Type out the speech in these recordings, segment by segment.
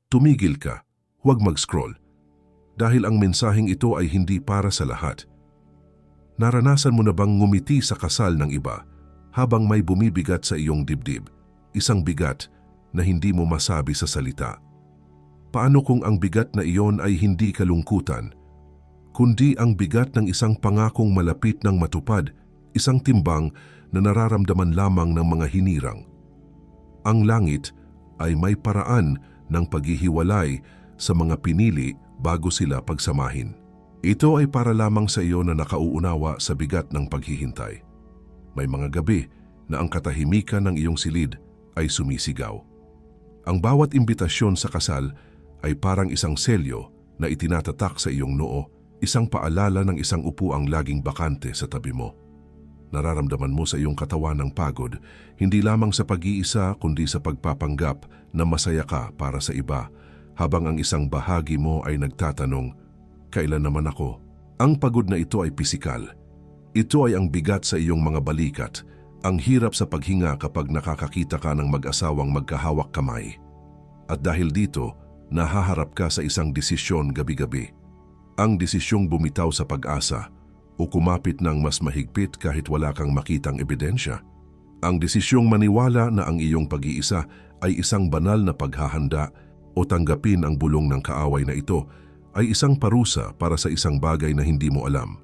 tumigil ka, huwag mag-scroll. Dahil ang mensaheng ito ay hindi para sa lahat. Naranasan mo na bang ngumiti sa kasal ng iba habang may bumibigat sa iyong dibdib? Isang bigat na hindi mo masabi sa salita. Paano kung ang bigat na iyon ay hindi kalungkutan, kundi ang bigat ng isang pangakong malapit ng matupad, isang timbang na nararamdaman lamang ng mga hinirang? Ang langit ay may paraan ng paghihiwalay sa mga pinili bago sila pagsamahin. Ito ay para lamang sa iyo na nakauunawa sa bigat ng paghihintay. May mga gabi na ang katahimikan ng iyong silid ay sumisigaw. Ang bawat imbitasyon sa kasal ay parang isang selyo na itinatatak sa iyong noo, isang paalala ng isang upuang laging bakante sa tabi mo. Nararamdaman mo sa iyong katawan ng pagod, hindi lamang sa pag-iisa kundi sa pagpapanggap na masaya ka para sa iba, habang ang isang bahagi mo ay nagtatanong, kailan naman ako? Ang pagod na ito ay pisikal. Ito ay ang bigat sa iyong mga balikat, ang hirap sa paghinga kapag nakakakita ka ng mag-asawang magkahawak kamay. At dahil dito, nahaharap ka sa isang desisyon gabi-gabi. Ang desisyong bumitaw sa pag-asa o kumapit ng mas mahigpit kahit wala kang makitang ebidensya. Ang desisyong maniwala na ang iyong pag-iisa ay isang banal na paghahanda o tanggapin ang bulong ng kaaway na ito ay isang parusa para sa isang bagay na hindi mo alam.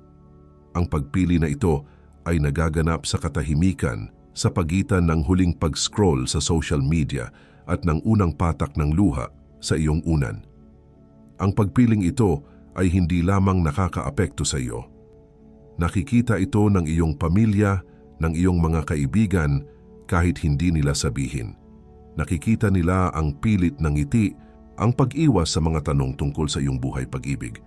Ang pagpili na ito ay nagaganap sa katahimikan sa pagitan ng huling pag-scroll sa social media at ng unang patak ng luha sa iyong unan. Ang pagpiling ito ay hindi lamang nakakaapekto sa iyo. Nakikita ito ng iyong pamilya, ng iyong mga kaibigan kahit hindi nila sabihin. Nakikita nila ang pilit ng ngiti, ang pag-iwas sa mga tanong tungkol sa iyong buhay pag-ibig.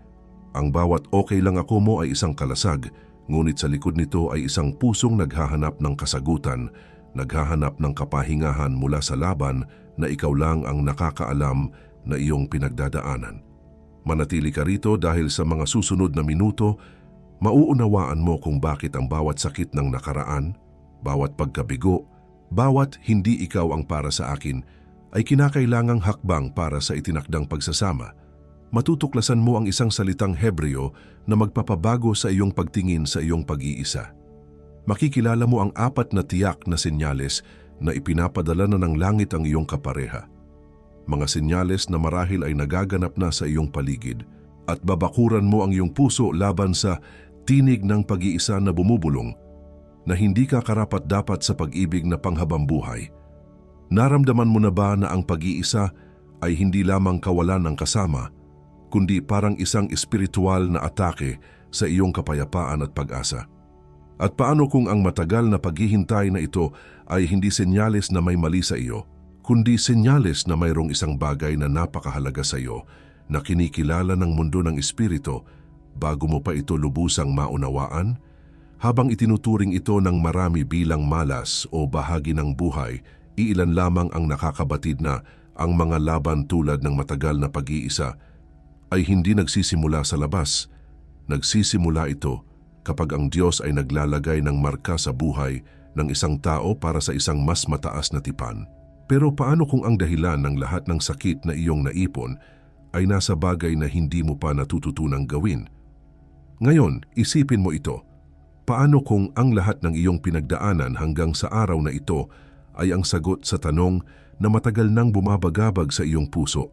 Ang bawat okay lang ako mo ay isang kalasag, ngunit sa likod nito ay isang pusong naghahanap ng kasagutan, naghahanap ng kapahingahan mula sa laban na ikaw lang ang nakakaalam na iyong pinagdadaanan. Manatili ka rito dahil sa mga susunod na minuto, mauunawaan mo kung bakit ang bawat sakit ng nakaraan, bawat pagkabigo, bawat hindi ikaw ang para sa akin, ay kinakailangang hakbang para sa itinakdang pagsasama. Matutuklasan mo ang isang salitang Hebreo na magpapabago sa iyong pagtingin sa iyong pag-iisa. Makikilala mo ang 4 na tiyak na senyales na ipinapadala na ng langit ang iyong kapareha. Mga senyales na marahil ay nagaganap na sa iyong paligid, at babakuran mo ang iyong puso laban sa tinig ng pag-iisa na bumubulong na hindi ka karapat-dapat sa pag-ibig na panghabambuhay. Naramdaman mo na ba na ang pag-iisa ay hindi lamang kawalan ng kasama, kundi parang isang espiritual na atake sa iyong kapayapaan at pag-asa? At paano kung ang matagal na paghihintay na ito ay hindi senyales na may mali sa iyo, kundi senyales na mayroong isang bagay na napakahalaga sa iyo na kinikilala ng mundo ng espiritu bago mo pa ito lubusang maunawaan? Habang itinuturing ito ng marami bilang malas o bahagi ng buhay, iilan lamang ang nakakabatid na ang mga laban tulad ng matagal na pag-iisa ay hindi nagsisimula sa labas. Nagsisimula ito kapag ang Diyos ay naglalagay ng marka sa buhay ng isang tao para sa isang mas mataas na tipan. Pero paano kung ang dahilan ng lahat ng sakit na iyong naipon ay nasa bagay na hindi mo pa natututunang gawin? Ngayon, isipin mo ito. Paano kung ang lahat ng iyong pinagdaanan hanggang sa araw na ito ay ang sagot sa tanong na matagal nang bumabagabag sa iyong puso?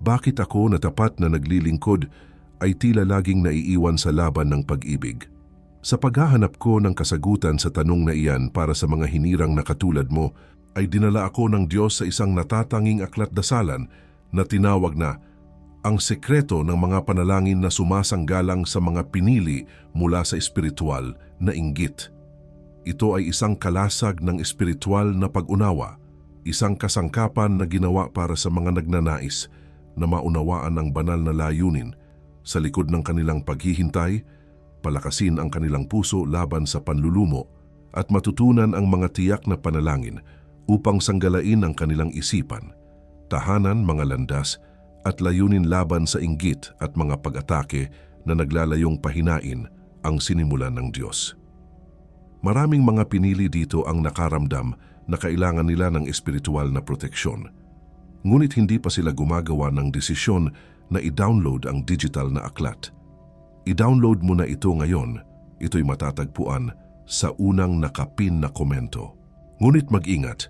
Bakit ako na tapat na naglilingkod ay tila laging naiiwan sa laban ng pag-ibig? Sa paghahanap ko ng kasagutan sa tanong na iyan para sa mga hinirang na katulad mo, ay dinala ako ng Diyos sa isang natatanging aklat dasalan na tinawag na ang sekreto ng mga panalangin na sumasanggalang sa mga pinili mula sa espiritual na inggit. Ito ay isang kalasag ng espiritual na pag-unawa, isang kasangkapan na ginawa para sa mga nagnanais na maunawaan ang banal na layunin sa likod ng kanilang paghihintay, palakasin ang kanilang puso laban sa panlulumo at matutunan ang mga tiyak na panalangin upang sanggalain ang kanilang isipan, tahanan, mga landas, at layunin laban sa inggit at mga pag-atake na naglalayong pahinain ang sinimulan ng Diyos. Maraming mga pinili dito ang nakaramdam na kailangan nila ng espiritual na proteksyon. ngunit hindi pa sila gumagawa ng desisyon na i-download ang digital na aklat. I-download mo na ito ngayon. Ito'y matatagpuan sa unang nakapin na komento. Ngunit mag-ingat,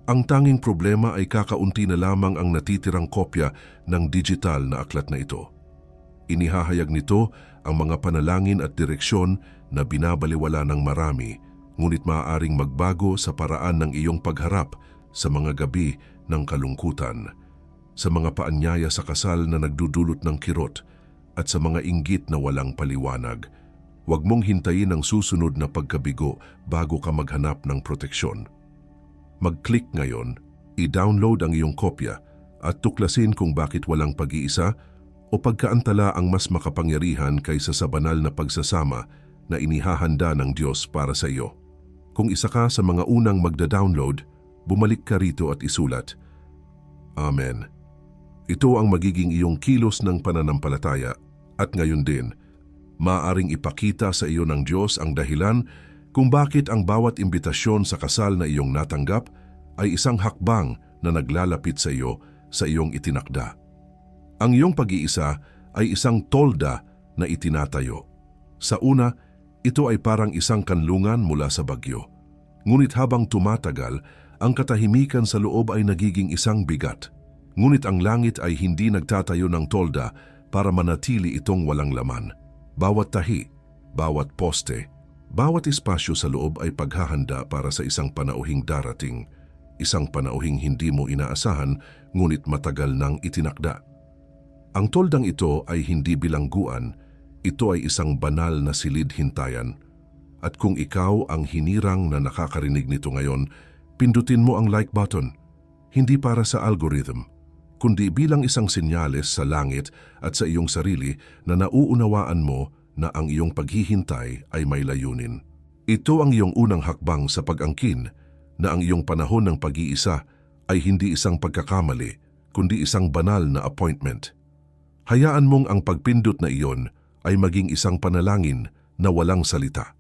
ang tanging problema ay kakaunti na lamang ang natitirang kopya ng digital na aklat na ito. Inihahayag nito ang mga panalangin at direksyon na binabaliwala ng marami, ngunit maaaring magbago sa paraan ng iyong pagharap sa mga gabi ng kalungkutan, sa mga paanyaya sa kasal na nagdudulot ng kirot, at sa mga inggit na walang paliwanag. Huwag mong hintayin ang susunod na pagkabigo bago ka maghanap ng proteksyon. Mag-click ngayon, i-download ang iyong kopya at tuklasin kung bakit walang pag-iisa o pagkaantala ang mas makapangyarihan kaysa sa banal na pagsasama na inihahanda ng Diyos para sa iyo. Kung isa ka sa mga unang magda-download, bumalik ka rito at isulat, Amen. Ito ang magiging iyong kilos ng pananampalataya at ngayon din, maaaring ipakita sa iyo ng Diyos ang dahilan kung bakit ang bawat imbitasyon sa kasal na iyong natanggap ay isang hakbang na naglalapit sa iyo sa iyong itinakda. Ang iyong pag-iisa ay isang tolda na itinatayo. Sa una, ito ay parang isang kanlungan mula sa bagyo. Ngunit habang tumatagal, ang katahimikan sa loob ay nagiging isang bigat. Ngunit ang langit ay hindi nagtatayo ng tolda para manatili itong walang laman. Bawat tahi, bawat poste, bawat espasyo sa loob ay paghahanda para sa isang panauhing darating, isang panauhing hindi mo inaasahan ngunit matagal nang itinakda. Ang toldang ito ay hindi bilangguan, ito ay isang banal na silid-hintayan. At kung ikaw ang hinirang na nakakarinig nito ngayon, pindutin mo ang like button, hindi para sa algorithm, kundi bilang isang senyales sa langit at sa iyong sarili na nauunawaan mo na ang iyong paghihintay ay may layunin. Ito ang iyong unang hakbang sa pag-angkin na ang iyong panahon ng pag-iisa ay hindi isang pagkakamali, kundi isang banal na appointment. Hayaan mong ang pagpindot na iyon ay maging isang panalangin na walang salita.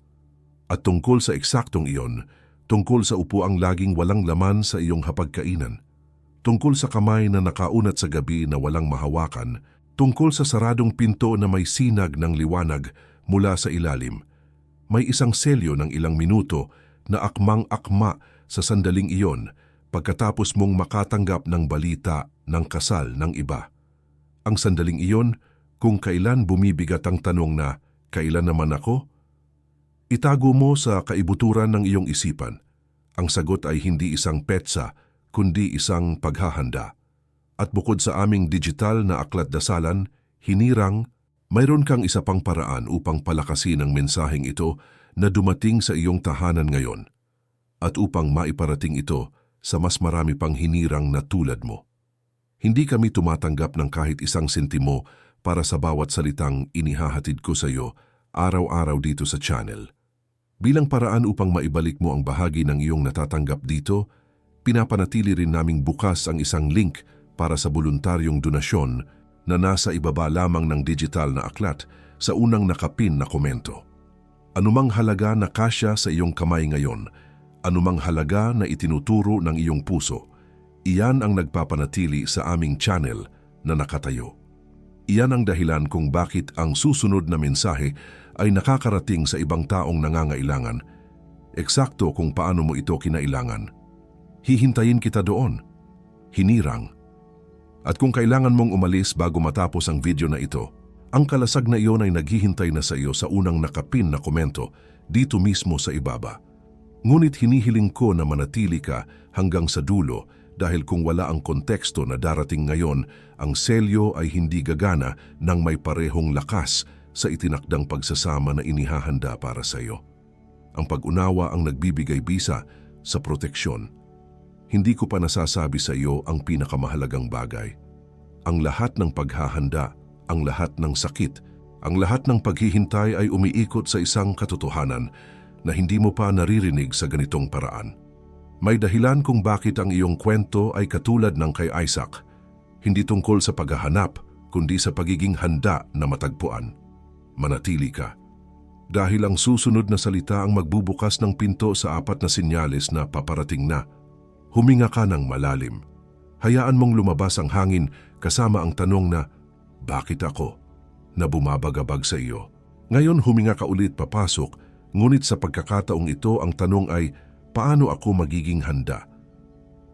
At tungkol sa eksaktong iyon, tungkol sa upuang laging walang laman sa iyong hapagkainan, tungkol sa kamay na nakaunat sa gabi na walang mahawakan, tungkol sa saradong pinto na may sinag ng liwanag mula sa ilalim, may isang selyo ng ilang minuto na akmang-akma sa sandaling iyon pagkatapos mong makatanggap ng balita ng kasal ng iba. Ang sandaling iyon, kung kailan bumibigat ang tanong na, kailan naman ako? Itago mo sa kaibuturan ng iyong isipan. Ang sagot ay hindi isang petsa, kundi isang paghahanda. At bukod sa aming digital na aklat dasalan, hinirang, mayroon kang isa pang paraan upang palakasin ang mensaheng ito na dumating sa iyong tahanan ngayon, at upang maiparating ito sa mas marami pang hinirang na tulad mo. Hindi kami tumatanggap ng kahit isang sentimo para sa bawat salitang inihahatid ko sa iyo araw-araw dito sa channel. Bilang paraan upang maibalik mo ang bahagi ng iyong natatanggap dito, pinapanatili rin naming bukas ang isang link para sa voluntaryong donasyon na nasa ibaba lamang ng digital na aklat sa unang nakapin na komento. Anumang halaga na kasya sa iyong kamay ngayon, anumang halaga na itinuturo ng iyong puso, iyan ang nagpapanatili sa aming channel na nakatayo. Iyan ang dahilan kung bakit ang susunod na mensahe ay nakakarating sa ibang taong nangangailangan, eksakto kung paano mo ito kinailangan. Hihintayin kita doon, hinirang. At kung kailangan mong umalis bago matapos ang video na ito, ang kalasag na iyon ay naghihintay na sa iyo sa unang nakapin na komento dito mismo sa ibaba. Ngunit hinihiling ko na manatili ka hanggang sa dulo dahil kung wala ang konteksto na darating ngayon, ang selyo ay hindi gagana ng may parehong lakas sa itinakdang pagsasama na inihahanda para sa iyo. Ang pag-unawa ang nagbibigay bisa sa proteksyon. Hindi ko pa nasasabi sa iyo ang pinakamahalagang bagay. Ang lahat ng paghahanda, ang lahat ng sakit, ang lahat ng paghihintay ay umiikot sa isang katotohanan na hindi mo pa naririnig sa ganitong paraan. May dahilan kung bakit ang iyong kwento ay katulad ng kay Isaac, hindi tungkol sa paghahanap, kundi sa pagiging handa na matagpuan. Manatili ka. Dahil ang susunod na salita ang magbubukas ng pinto sa 4 na senyales na paparating na. Huminga ka ng malalim. Hayaan mong lumabas ang hangin kasama ang tanong na, bakit ako? Na bumabagabag sa iyo. Ngayon huminga ka ulit papasok, ngunit sa pagkakataong ito ang tanong ay, paano ako magiging handa?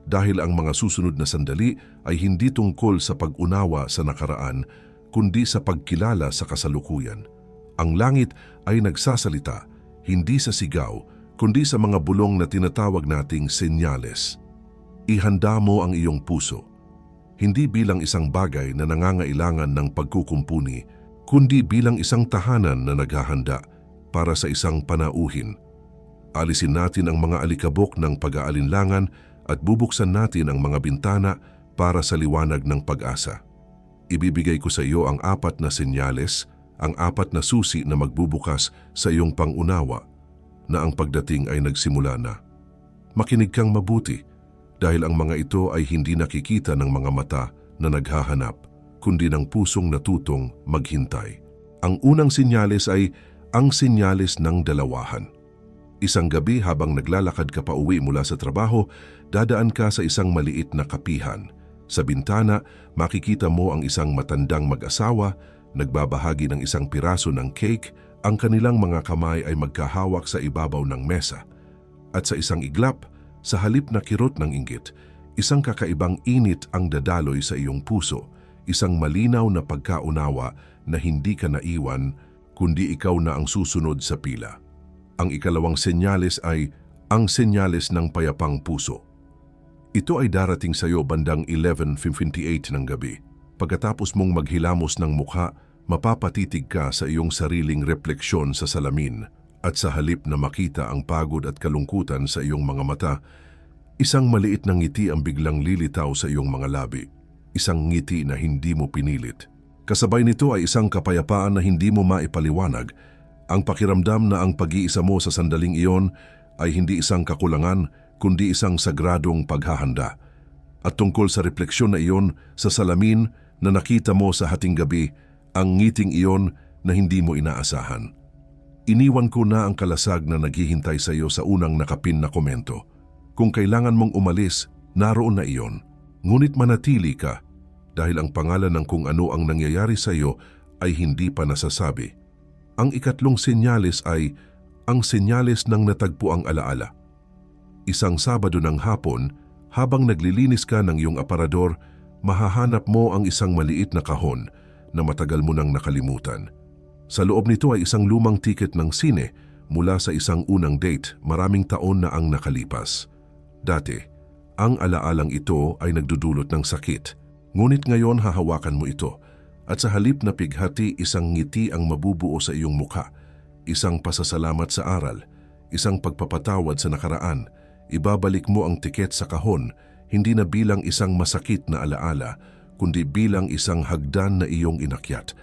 Dahil ang mga susunod na sandali ay hindi tungkol sa pag-unawa sa nakaraan, kundi sa pagkilala sa kasalukuyan. Ang langit ay nagsasalita, hindi sa sigaw, kundi sa mga bulong na tinatawag nating senyales. Ihanda mo ang iyong puso, hindi bilang isang bagay na nangangailangan ng pagkukumpuni, kundi bilang isang tahanan na naghahanda para sa isang panauhin. Alisin natin ang mga alikabok ng pag-aalinlangan at bubuksan natin ang mga bintana para sa liwanag ng pag-asa. Ibibigay ko sa iyo ang 4 na senyales, ang 4 na susi na magbubukas sa iyong pangunawa na ang pagdating ay nagsimula na. Makinig kang mabuti dahil ang mga ito ay hindi nakikita ng mga mata na naghahanap, kundi ng pusong natutong maghintay. Ang unang senyales ay ang senyales ng dalawahan. Isang gabi habang naglalakad ka pa uwi mula sa trabaho, dadaan ka sa isang maliit na kapihan. Sa bintana, makikita mo ang isang matandang mag-asawa, nagbabahagi ng isang piraso ng cake, ang kanilang mga kamay ay magkahawak sa ibabaw ng mesa. At sa isang iglap, sa halip na kirot ng inggit, isang kakaibang init ang dadaloy sa iyong puso, isang malinaw na pagkaunawa na hindi ka naiwan, kundi ikaw na ang susunod sa pila. Ang ikalawang senyales ay ang senyales ng payapang puso. Ito ay darating sa iyo bandang 11:58 ng gabi. Pagkatapos mong maghilamos ng mukha, mapapatitig ka sa iyong sariling refleksyon sa salamin at sa halip na makita ang pagod at kalungkutan sa iyong mga mata, isang maliit na ngiti ang biglang lilitaw sa iyong mga labi. Isang ngiti na hindi mo pinilit. Kasabay nito ay isang kapayapaan na hindi mo maipaliwanag. Ang pakiramdam na ang pag-iisa mo sa sandaling iyon ay hindi isang kakulangan, kundi isang sagradong paghahanda. At tungkol sa refleksyon na iyon sa salamin na nakita mo sa hating gabi, ang ngiting iyon na hindi mo inaasahan. Iniwan ko na ang kalasag na naghihintay sa iyo sa unang nakapin na komento. Kung kailangan mong umalis, naroon na iyon. Ngunit manatili ka dahil ang pangalan ng kung ano ang nangyayari sa iyo ay hindi pa nasasabi. Ang ikatlong senyales ay ang senyales ng natagpuang alaala. Isang Sabado ng hapon, habang naglilinis ka ng iyong aparador, mahahanap mo ang isang maliit na kahon na matagal mo nang nakalimutan. Sa loob nito ay isang lumang tiket ng sine mula sa isang unang date, maraming taon na ang nakalipas. Dati, ang alaalang ito ay nagdudulot ng sakit, ngunit ngayon hahawakan mo ito at sa halip na pighati isang ngiti ang mabubuo sa iyong mukha, isang pasasalamat sa aral, isang pagpapatawad sa nakaraan. Ibabalik mo ang tiket sa kahon, hindi na bilang isang masakit na alaala, kundi bilang isang hagdan na iyong inakyat.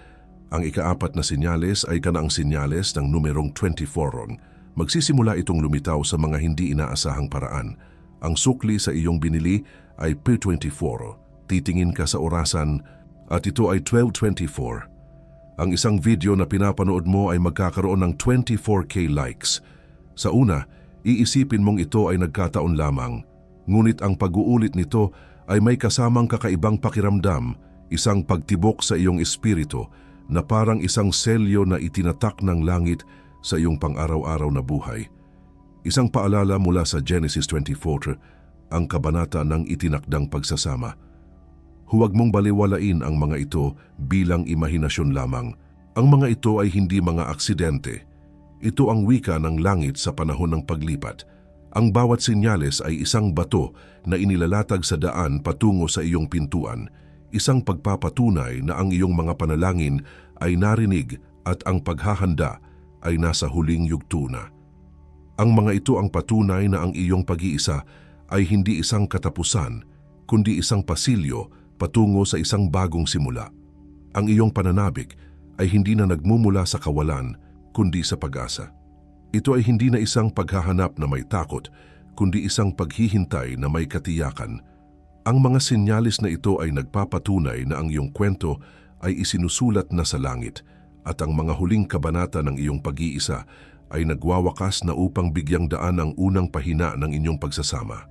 Ang ika-4 na senyales ay kanaang senyales ng numerong 24. Magsisimula itong lumitaw sa mga hindi inaasahang paraan. Ang sukli sa iyong binili ay P24. Titingin ka sa orasan at ito ay 12:24. Ang isang video na pinapanood mo ay magkakaroon ng 24K likes. Sa una, iisipin mong ito ay nagkataon lamang. Ngunit ang pag-uulit nito ay may kasamang kakaibang pakiramdam, isang pagtibok sa iyong espiritu, na parang isang selyo na itinatak ng langit sa iyong pang-araw-araw na buhay. Isang paalala mula sa Genesis 24, ang kabanata ng itinakdang pagsasama. Huwag mong baliwalain ang mga ito bilang imahinasyon lamang. Ang mga ito ay hindi mga aksidente. Ito ang wika ng langit sa panahon ng paglipat. Ang bawat senyales ay isang bato na inilalatag sa daan patungo sa iyong pintuan. Isang pagpapatunay na ang iyong mga panalangin ay narinig at ang paghahanda ay nasa huling yugto na. Ang mga ito ang patunay na ang iyong pag-iisa ay hindi isang katapusan, kundi isang pasilyo patungo sa isang bagong simula. Ang iyong pananabik ay hindi na nagmumula sa kawalan, kundi sa pag-asa. Ito ay hindi na isang paghahanap na may takot, kundi isang paghihintay na may katiyakan. Ang mga sinyalis na ito ay nagpapatunay na ang iyong kwento ay isinusulat na sa langit at ang mga huling kabanata ng iyong pag-iisa ay nagwawakas na upang bigyang daan ang unang pahina ng inyong pagsasama.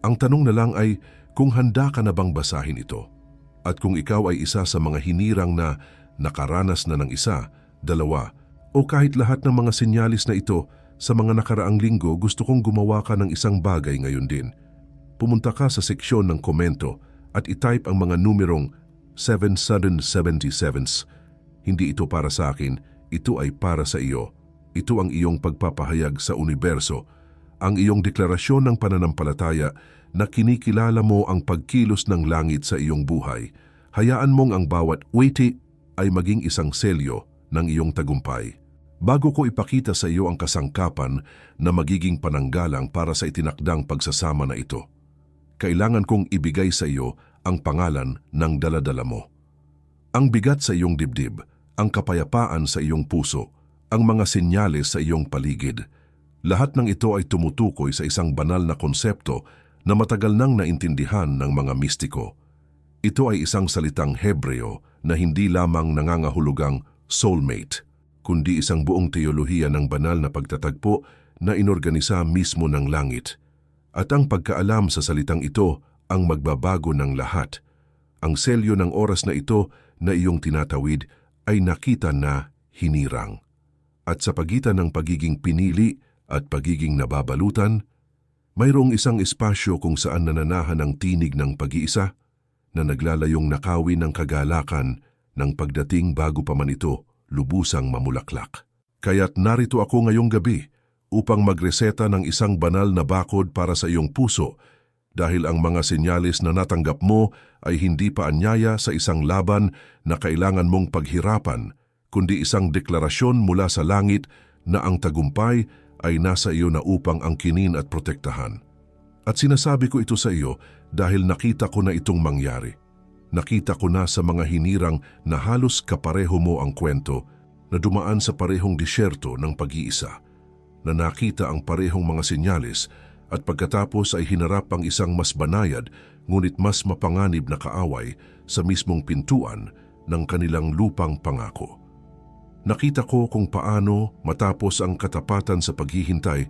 Ang tanong na lang ay Kung handa ka na bang basahin ito, at kung ikaw ay isa sa mga hinirang na nakaranas na ng isa, dalawa, o kahit lahat ng mga senyalis na ito sa mga nakaraang linggo, gusto kong gumawa ka ng isang bagay ngayon din. Pumunta ka sa seksyon ng komento at itype ang mga numerong 777s. Hindi ito para sa akin, ito ay para sa iyo. Ito ang iyong pagpapahayag sa universo, ang iyong deklarasyon ng pananampalataya na kinikilala mo ang pagkilos ng langit sa iyong buhay. Hayaan mong ang bawat witi ay maging isang selyo ng iyong tagumpay. Bago ko ipakita sa iyo ang kasangkapan na magiging pananggalang para sa itinakdang pagsasama na ito, kailangan kong ibigay sa iyo ang pangalan ng daladala mo. Ang bigat sa iyong dibdib, ang kapayapaan sa iyong puso, ang mga senyales sa iyong paligid. Lahat ng ito ay tumutukoy sa isang banal na konsepto na matagal nang naintindihan ng mga mistiko. Ito ay isang salitang Hebreo na hindi lamang nangangahulugang soulmate, kundi isang buong teolohiya ng banal na pagtatagpo na inorganisa mismo ng langit. At ang pagkaalam sa salitang ito ang magbabago ng lahat. Ang selyo ng oras na ito na iyong tinatawid ay nakita na hinirang. At sa pagitan ng pagiging pinili at pagiging nababalutan, mayroong isang espasyo kung saan nananahan ang tinig ng pag-iisa na naglalayong nakawin ng kagalakan ng pagdating bago pa man ito lubusang mamulaklak. Kaya't narito ako ngayong gabi upang magreseta ng isang banal na bakod para sa iyong puso dahil ang mga senyalis na natanggap mo ay hindi pa anyaya sa isang laban na kailangan mong paghirapan, kundi isang deklarasyon mula sa langit na ang tagumpay ay nasa iyo na upang angkinin at protektahan. At sinasabi ko ito sa iyo dahil nakita ko na itong mangyari. Nakita ko na sa mga hinirang na halos kapareho mo ang kwento na dumaan sa parehong disyerto ng pag-iisa, na nakita ang parehong mga senyales at pagkatapos ay hinarap ang isang mas banayad ngunit mas mapanganib na kaaway sa mismong pintuan ng kanilang lupang pangako. Nakita ko kung paano matapos ang katapatan sa paghihintay,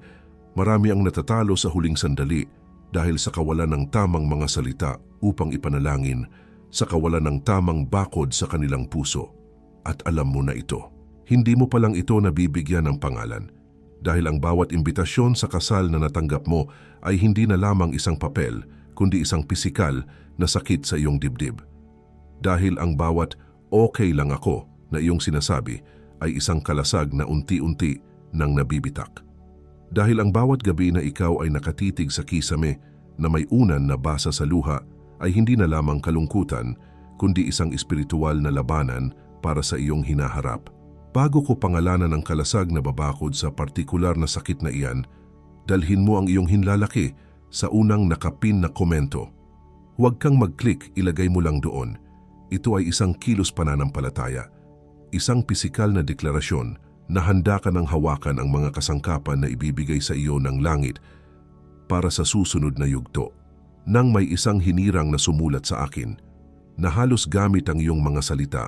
marami ang natatalo sa huling sandali dahil sa kawalan ng tamang mga salita upang ipanalangin, sa kawalan ng tamang bakod sa kanilang puso. At alam mo na ito. Hindi mo palang ito nabibigyan ng pangalan dahil ang bawat imbitasyon sa kasal na natanggap mo ay hindi na lamang isang papel kundi isang pisikal na sakit sa iyong dibdib. Dahil ang bawat okay lang ako na iyong sinasabi ay isang kalasag na unti-unti nang nabibitak. Dahil ang bawat gabi na ikaw ay nakatitig sa kisame na may unan na basa sa luha ay hindi na lamang kalungkutan kundi isang espiritual na labanan para sa iyong hinaharap. Bago ko pangalanan ang kalasag na babakod sa partikular na sakit na iyan, dalhin mo ang iyong hinlalaki sa unang nakapin na komento. Huwag kang mag-click, ilagay mo lang doon. Ito ay isang kilos pananampalataya, isang pisikal na deklarasyon na handa ka ng hawakan ang mga kasangkapan na ibibigay sa iyo ng langit para sa susunod na yugto. Nang may isang hinirang na sumulat sa akin, na halos gamit ang iyong mga salita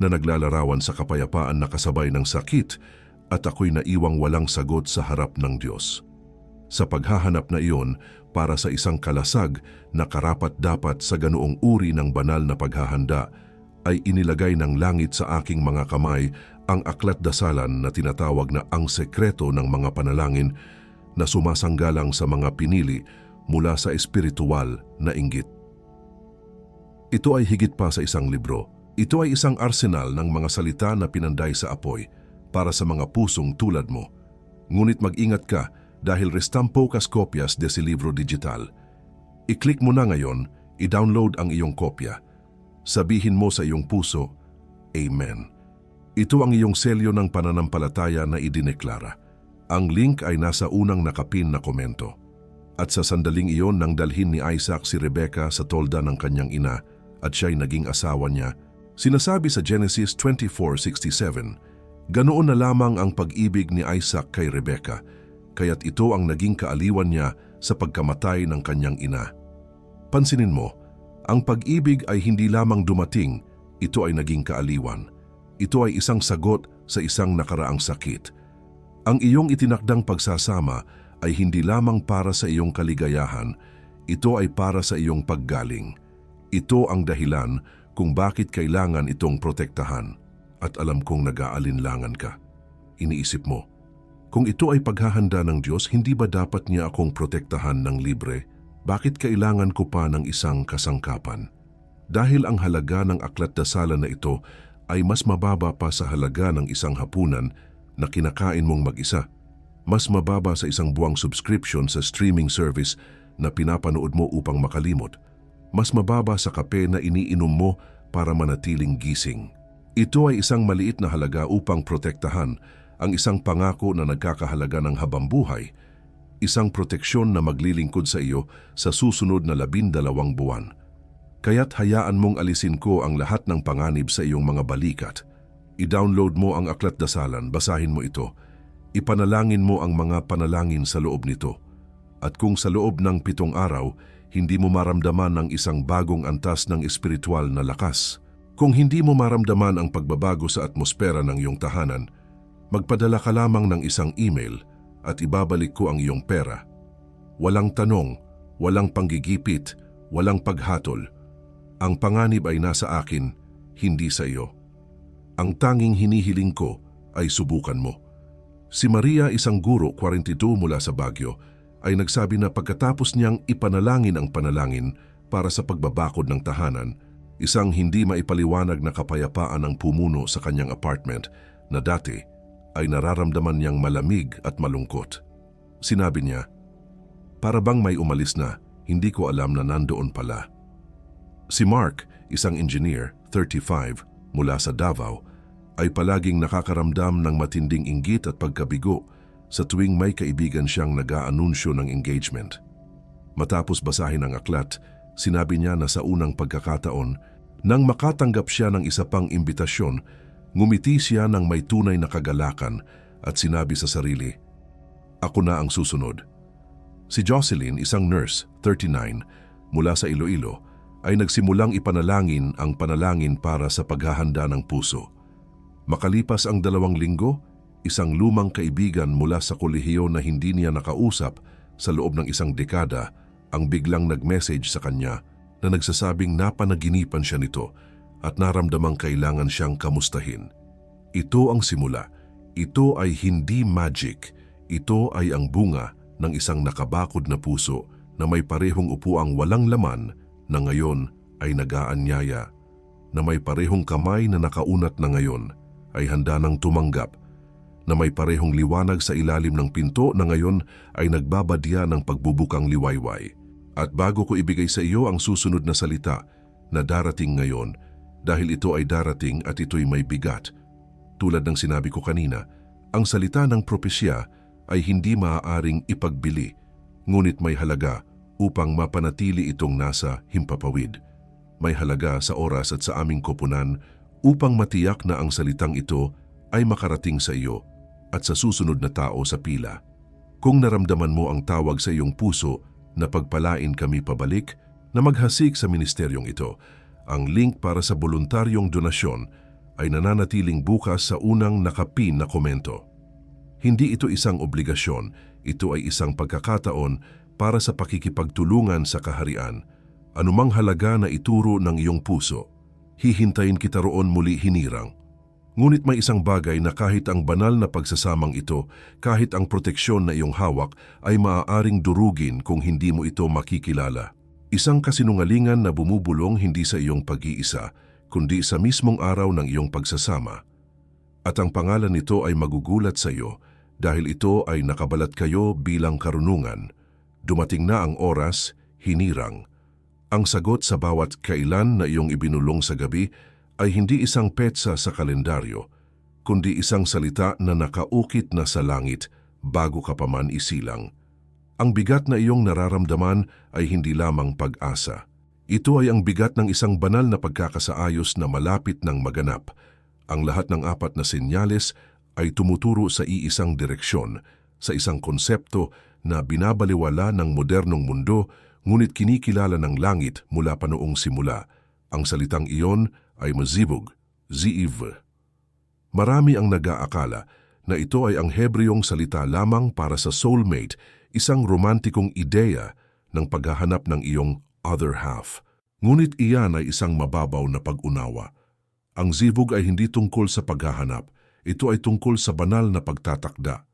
na naglalarawan sa kapayapaan na kasabay ng sakit at ako'y naiwang walang sagot sa harap ng Diyos. Sa paghahanap na iyon para sa isang kalasag na karapat-dapat sa ganoong uri ng banal na paghahanda, ay inilagay ng langit sa aking mga kamay ang aklat dasalan na tinatawag na ang sekreto ng mga panalangin na sumasanggalang sa mga pinili mula sa espiritual na inggit. Ito ay higit pa sa isang libro. Ito ay isang arsenal ng mga salita na pinanday sa apoy para sa mga pusong tulad mo. Ngunit mag-ingat ka dahil restampo kas kopyas de si libro digital. I-click mo na ngayon, i-download ang iyong kopya. Sabihin mo sa iyong puso, Amen. Ito ang iyong selyo ng pananampalataya na idineklara. Ang link ay nasa unang nakapin na komento. At sa sandaling iyon nang dalhin ni Isaac si Rebecca sa tolda ng kanyang ina at siya'y naging asawa niya, sinasabi sa Genesis 24:67, ganoon na lamang ang pag-ibig ni Isaac kay Rebecca, kaya't ito ang naging kaaliwan niya sa pagkamatay ng kanyang ina. Pansinin mo, ang pag-ibig ay hindi lamang dumating, ito ay naging kaaliwan. Ito ay isang sagot sa isang nakaraang sakit. Ang iyong itinakdang pagsasama ay hindi lamang para sa iyong kaligayahan, Ito ay para sa iyong paggaling. Ito ang dahilan kung bakit kailangan itong protektahan. At alam kong nag-aalinlangan ka. Iniisip mo, kung ito ay paghahanda ng Diyos, hindi ba dapat niya akong protektahan ng libre? Bakit kailangan ko pa ng isang kasangkapan? Dahil ang halaga ng aklat dasalan na ito ay mas mababa pa sa halaga ng isang hapunan na kinakain mong mag-isa. Mas mababa sa isang buwang subscription sa streaming service na pinapanood mo upang makalimot. Mas mababa sa kape na iniinom mo para manatiling gising. Ito ay isang maliit na halaga upang protektahan ang isang pangako na nagkakahalaga ng habambuhay, isang proteksyon na maglilingkod sa iyo sa susunod na 12 buwan. Kaya't hayaan mong alisin ko ang lahat ng panganib sa iyong mga balikat. I-download mo ang aklat dasalan, basahin mo ito. Ipanalangin mo ang mga panalangin sa loob nito. At kung sa loob ng 7 araw, hindi mo maramdaman ang isang bagong antas ng espiritual na lakas. Kung hindi mo maramdaman ang pagbabago sa atmosfera ng iyong tahanan, magpadala ka lamang ng isang email at ibabalik ko ang iyong pera. Walang tanong, walang panggigipit, walang paghatol. Ang panganib ay nasa akin, hindi sa iyo. Ang tanging hinihiling ko ay subukan mo. Si Maria, isang guro, 42 mula sa Baguio, ay nagsabi na pagkatapos niyang ipanalangin ang panalangin para sa pagbabakod ng tahanan, isang hindi maipaliwanag na kapayapaan ang pumuno sa kanyang apartment na dati ay nararamdaman niyang malamig at malungkot. Sinabi niya, "Para bang may umalis na, hindi ko alam na nandoon pala." Si Mark, isang engineer, 35, mula sa Davao, ay palaging nakakaramdam ng matinding inggit at pagkabigo sa tuwing may kaibigan siyang nag-aanunsyo ng engagement. Matapos basahin ang aklat, sinabi niya na sa unang pagkakataon, nang makatanggap siya ng isa pang imbitasyon, ngumiti siya ng may tunay na kagalakan at sinabi sa sarili, "Ako na ang susunod." Si Jocelyn, isang nurse, 39, mula sa Iloilo, ay nagsimulang ipanalangin ang panalangin para sa paghahanda ng puso. Makalipas ang 2 linggo, isang lumang kaibigan mula sa kolehiyo na hindi niya nakausap sa loob ng 1 dekada ang biglang nag-message sa kanya na nagsasabing napanaginipan siya nito at naramdamang kailangan siyang kamustahin. Ito ang simula. Ito ay hindi magic. Ito ay ang bunga ng isang nakabakod na puso na may parehong upuang walang laman na ngayon ay nag-aanyaya, na may parehong kamay na nakaunat na ngayon ay handa ng tumanggap, na may parehong liwanag sa ilalim ng pinto na ngayon ay nagbabadya ng pagbubukang liwayway. At bago ko ibigay sa iyo ang susunod na salita na darating ngayon, dahil ito ay darating at ito'y may bigat. Tulad ng sinabi ko kanina, ang salita ng propesya ay hindi maaaring ipagbili, ngunit may halaga upang mapanatili itong nasa himpapawid. May halaga sa oras at sa aming koponan upang matiyak na ang salitang ito ay makarating sa iyo at sa susunod na tao sa pila. Kung naramdaman mo ang tawag sa iyong puso na pagpalain kami pabalik, na maghasik sa ministeryong ito, ang link para sa voluntaryong donasyon ay nananatiling bukas sa unang nakapin na komento. Hindi ito isang obligasyon, ito ay isang pagkakataon para sa pakikipagtulungan sa kaharian. Anumang halaga na ituro ng iyong puso, hihintayin kita roon muli hinirang. Ngunit may isang bagay na kahit ang banal na pagsasamang ito, kahit ang proteksyon na iyong hawak ay maaaring durugin kung hindi mo ito makikilala. Isang kasinungalingan na bumubulong hindi sa iyong pag-iisa, kundi sa mismong araw ng iyong pagsasama. At ang pangalan nito ay magugulat sa iyo dahil ito ay nakabalat kayo bilang karunungan. Dumating na ang oras, hinirang. Ang sagot sa bawat kailan na iyong ibinulong sa gabi ay hindi isang petsa sa kalendaryo, kundi isang salita na nakaukit na sa langit bago ka pa man isilang. Ang bigat na iyong nararamdaman ay hindi lamang pag-asa. Ito ay ang bigat ng isang banal na pagkakasaayos na malapit ng maganap. Ang lahat ng 4 na senyales ay tumuturo sa iisang direksyon, sa isang konsepto na binabaliwala ng modernong mundo ngunit kinikilala ng langit mula pa noong simula. Ang salitang iyon ay mazibug, ziiv. Marami ang nag-aakala na ito ay ang Hebreong salita lamang para sa soulmate, isang romantikong ideya ng paghahanap ng iyong other half. Ngunit iyan ay isang mababaw na pag-unawa. Ang zibug ay hindi tungkol sa paghahanap, ito ay tungkol sa banal na pagtatakda.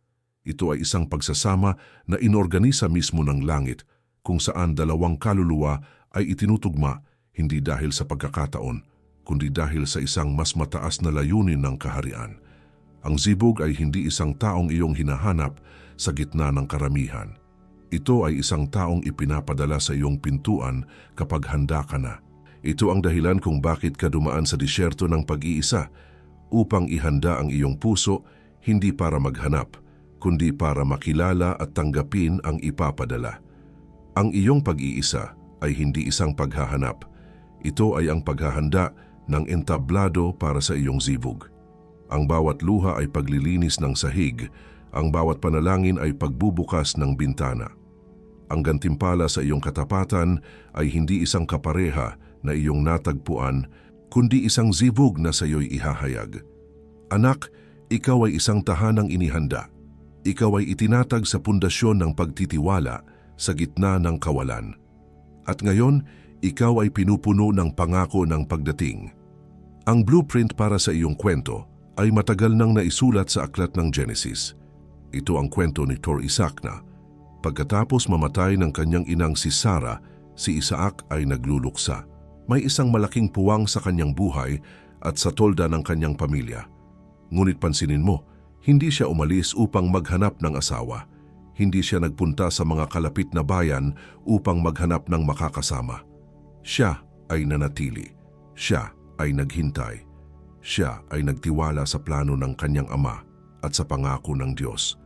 Ito ay isang pagsasama na inorganisa mismo ng langit, kung saan dalawang kaluluwa ay itinutugma hindi dahil sa pagkakataon, kundi dahil sa isang mas mataas na layunin ng kaharian. Ang zibug ay hindi isang taong iyong hinahanap sa gitna ng karamihan. Ito ay isang taong ipinapadala sa iyong pintuan kapag handa ka na. Ito ang dahilan kung bakit ka dumaan sa disyerto ng pag-iisa, upang ihanda ang iyong puso, hindi para maghanap, kundi para makilala at tanggapin ang ipapadala. Ang iyong pag-iisa ay hindi isang paghahanap. Ito ay ang paghahanda ng entablado para sa iyong zibug. Ang bawat luha ay paglilinis ng sahig, ang bawat panalangin ay pagbubukas ng bintana. Ang gantimpala sa iyong katapatan ay hindi isang kapareha na iyong natagpuan, kundi isang zibug na sa iyo'y ihahayag. Anak, ikaw ay isang tahanang inihanda. Ikaw ay itinatag sa pundasyon ng pagtitiwala sa gitna ng kawalan. At ngayon, ikaw ay pinupuno ng pangako ng pagdating. Ang blueprint para sa iyong kwento ay matagal nang naisulat sa aklat ng Genesis. Ito ang kwento ni Tor Isaac na, pagkatapos mamatay ng kanyang inang si Sarah, si Isaac ay nagluluksa. May isang malaking puwang sa kanyang buhay at sa tolda ng kanyang pamilya. Ngunit pansinin mo, hindi siya umalis upang maghanap ng asawa. Hindi siya nagpunta sa mga kalapit na bayan upang maghanap ng makakasama. Siya ay nanatili. Siya ay naghintay. Siya ay nagtiwala sa plano ng kanyang ama at sa pangako ng Diyos.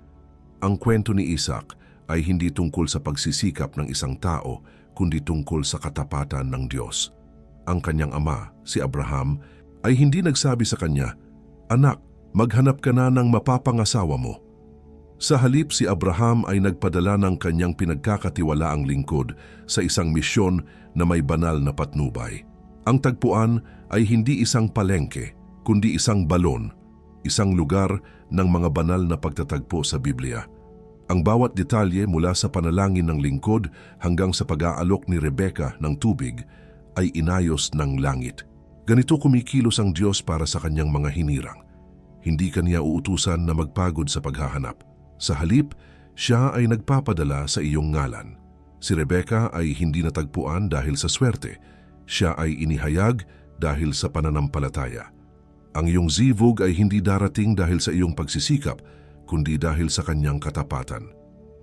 Ang kwento ni Isaac ay hindi tungkol sa pagsisikap ng isang tao, kundi tungkol sa katapatan ng Diyos. Ang kanyang ama, si Abraham, ay hindi nagsabi sa kanya, "Anak, maghanap ka na ng mapapangasawa mo." Sa halip, si Abraham ay nagpadala ng kanyang pinagkakatiwalaang lingkod sa isang misyon na may banal na patnubay. Ang tagpuan ay hindi isang palengke, kundi isang balon, isang lugar ng mga banal na pagtatagpo sa Biblia. Ang bawat detalye mula sa panalangin ng lingkod hanggang sa pag-aalok ni Rebecca ng tubig ay inayos ng langit. Ganito kumikilos ang Diyos para sa kanyang mga hinirang. Hindi kaniya uutusan na magpagod sa paghahanap. Sa halip, siya ay nagpapadala sa iyong ngalan. Si Rebecca ay hindi natagpuan dahil sa swerte. Siya ay inihayag dahil sa pananampalataya. Ang iyong zivug ay hindi darating dahil sa iyong pagsisikap, kundi dahil sa kanyang katapatan.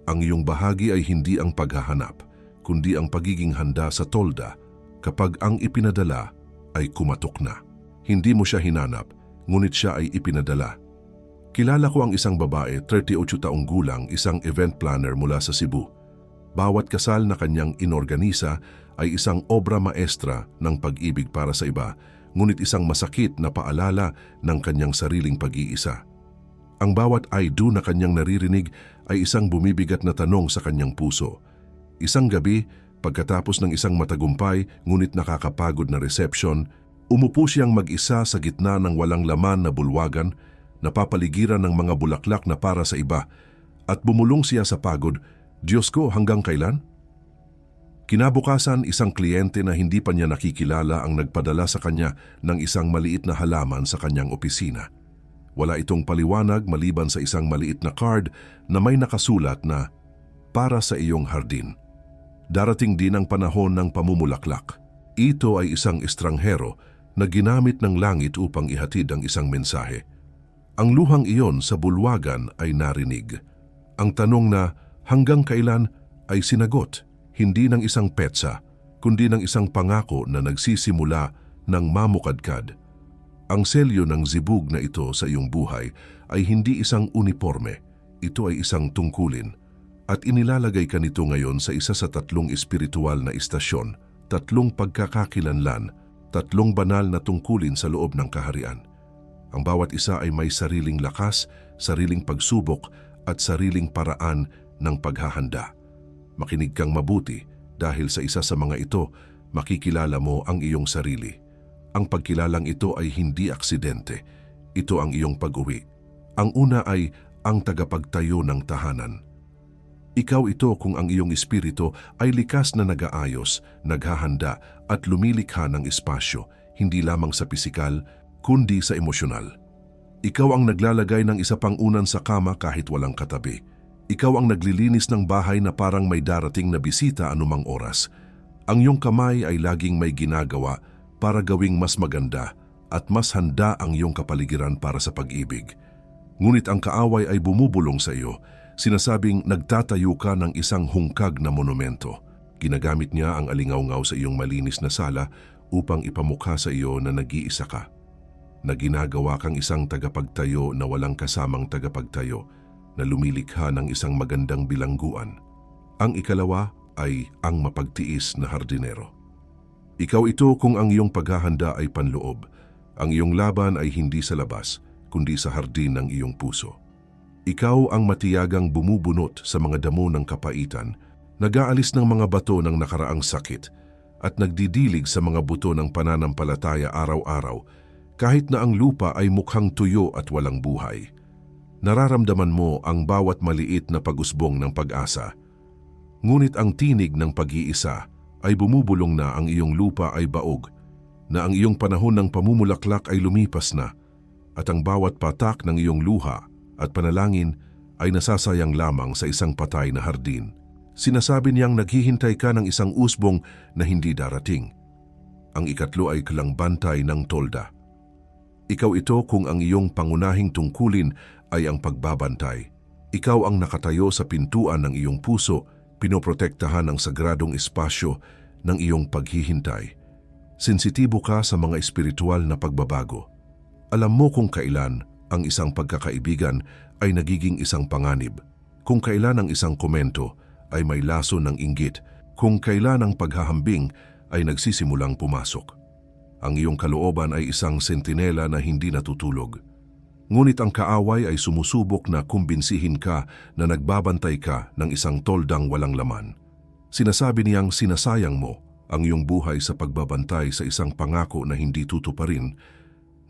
Ang iyong bahagi ay hindi ang paghahanap, kundi ang pagiging handa sa tolda kapag ang ipinadala ay kumatok na. Hindi mo siya hinanap, ngunit siya ay ipinadala. Kilala ko ang isang babae, 38 taong gulang, isang event planner mula sa Cebu. Bawat kasal na kanyang inorganisa ay isang obra maestra ng pag-ibig para sa iba, ngunit isang masakit na paalala ng kanyang sariling pag-iisa. Ang bawat I do na kanyang naririnig ay isang bumibigat na tanong sa kanyang puso. Isang gabi, pagkatapos ng isang matagumpay ngunit nakakapagod na reception, umupo siyang mag-isa sa gitna ng walang laman na bulwagan, napapaligiran ng mga bulaklak na para sa iba, at bumulong siya sa pagod, "Diyos ko, hanggang kailan?" Kinabukasan, isang kliyente na hindi pa niya nakikilala ang nagpadala sa kanya ng isang maliit na halaman sa kanyang opisina. Wala itong paliwanag maliban sa isang maliit na card na may nakasulat na, "Para sa iyong hardin." Darating din ang panahon ng pamumulaklak. Ito ay isang estranghero na ginamit ng langit upang ihatid ang isang mensahe. Ang luhang iyon sa bulwagan ay narinig. Ang tanong na hanggang kailan ay sinagot, hindi ng isang petsa, kundi ng isang pangako na nagsisimula ng mamukadkad. Ang selyo ng zibug na ito sa iyong buhay ay hindi isang uniforme, ito ay isang tungkulin. At inilalagay ka nito ngayon sa isa sa 3 espiritual na istasyon, 3 pagkakakilanlan, 3 banal na tungkulin sa loob ng kaharian. Ang bawat isa ay may sariling lakas, sariling pagsubok at sariling paraan ng paghahanda. Makinig kang mabuti dahil sa isa sa mga ito, makikilala mo ang iyong sarili. Ang pagkilalang ito ay hindi aksidente. Ito ang iyong pag-uwi. Ang una ay ang tagapagtayo ng tahanan. Ikaw ito kung ang iyong espiritu ay likas na nag-aayos, naghahanda at lumilikha ng espasyo, hindi lamang sa pisikal, kundi sa emosyonal. Ikaw ang naglalagay ng isa pang unan sa kama kahit walang katabi. Ikaw ang naglilinis ng bahay na parang may darating na bisita anumang oras. Ang iyong kamay ay laging may ginagawa para gawing mas maganda at mas handa ang iyong kapaligiran para sa pag-ibig. Ngunit ang kaaway ay bumubulong sa iyo, sinasabing nagtatayo ka ng isang hungkag na monumento. Ginagamit niya ang alingaw-ngaw sa iyong malinis na sala upang ipamukha sa iyo na nag-iisa ka, na ginagawa kang isang tagapagtayo na walang kasamang tagapagtayo, na lumilikha ng isang magandang bilangguan. Ang ikalawa ay ang mapagtiis na hardinero. Ikaw ito kung ang iyong paghahanda ay panloob. Ang iyong laban ay hindi sa labas, kundi sa hardin ng iyong puso. Ikaw ang matiyagang bumubunot sa mga damo ng kapaitan, nag-aalis ng mga bato ng nakaraang sakit, at nagdidilig sa mga buto ng pananampalataya araw-araw, kahit na ang lupa ay mukhang tuyo at walang buhay. Nararamdaman mo ang bawat maliit na pag-usbong ng pag-asa. Ngunit ang tinig ng pag-iisa ay bumubulong na ang iyong lupa ay baog, na ang iyong panahon ng pamumulaklak ay lumipas na, at ang bawat patak ng iyong luha at panalangin ay nasasayang lamang sa isang patay na hardin. Sinasabi niyang naghihintay ka ng isang usbong na hindi darating. Ang ikatlo ay kalangbantay ng tolda. Ikaw ito kung ang iyong pangunahing tungkulin ay ang pagbabantay. Ikaw ang nakatayo sa pintuan ng iyong puso, pinoprotektahan ang sagradong espasyo ng iyong paghihintay. Sensitibo ka sa mga espiritual na pagbabago. Alam mo kung kailan ang isang pagkakaibigan ay nagiging isang panganib, kung kailan ang isang komento ay may laso ng inggit, kung kailan ang paghahambing ay nagsisimulang pumasok. Ang iyong kalooban ay isang sentinela na hindi natutulog. Ngunit ang kaaway ay sumusubok na kumbinsihin ka na nagbabantay ka ng isang toldang walang laman. Sinasabi niyang sinasayang mo ang iyong buhay sa pagbabantay sa isang pangako na hindi tutuparin,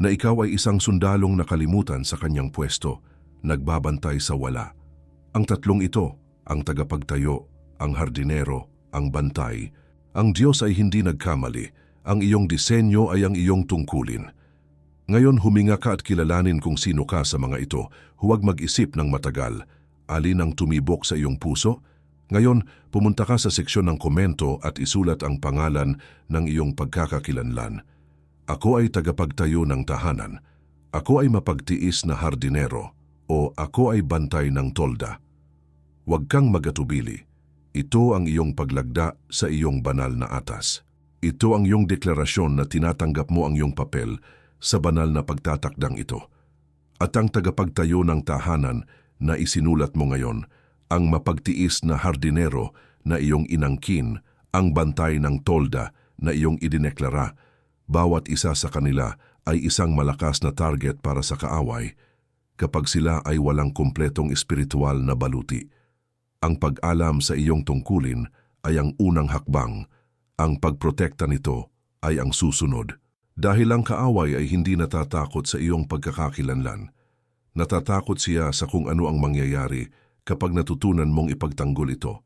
na ikaw ay isang sundalong nakalimutan sa kanyang pwesto, nagbabantay sa wala. Ang tatlong ito, ang tagapagtayo, ang hardinero, ang bantay, ang Diyos ay hindi nagkamali, ang iyong disenyo ay ang iyong tungkulin. Ngayon huminga ka at kilalanin kung sino ka sa mga ito, huwag mag-isip ng matagal, alin ang tumibok sa iyong puso. Ngayon, pumunta ka sa seksyon ng komento at isulat ang pangalan ng iyong pagkakakilanlan. Ako ay tagapagtayo ng tahanan, ako ay mapagtiis na hardinero, o ako ay bantay ng tolda. Huwag kang magatubili. Ito ang iyong paglagda sa iyong banal na atas. Ito ang iyong deklarasyon na tinatanggap mo ang iyong papel sa banal na pagtatakdang ito. At ang tagapagtayo ng tahanan na isinulat mo ngayon, ang mapagtiis na hardinero na iyong inangkin, ang bantay ng tolda na iyong idineklara, bawat isa sa kanila ay isang malakas na target para sa kaaway kapag sila ay walang kumpletong espiritual na baluti. Ang pag-alam sa iyong tungkulin ay ang unang hakbang. Ang pagprotekta nito ay ang susunod. Dahil ang kaaway ay hindi natatakot sa iyong pagkakakilanlan. Natatakot siya sa kung ano ang mangyayari kapag natutunan mong ipagtanggol ito.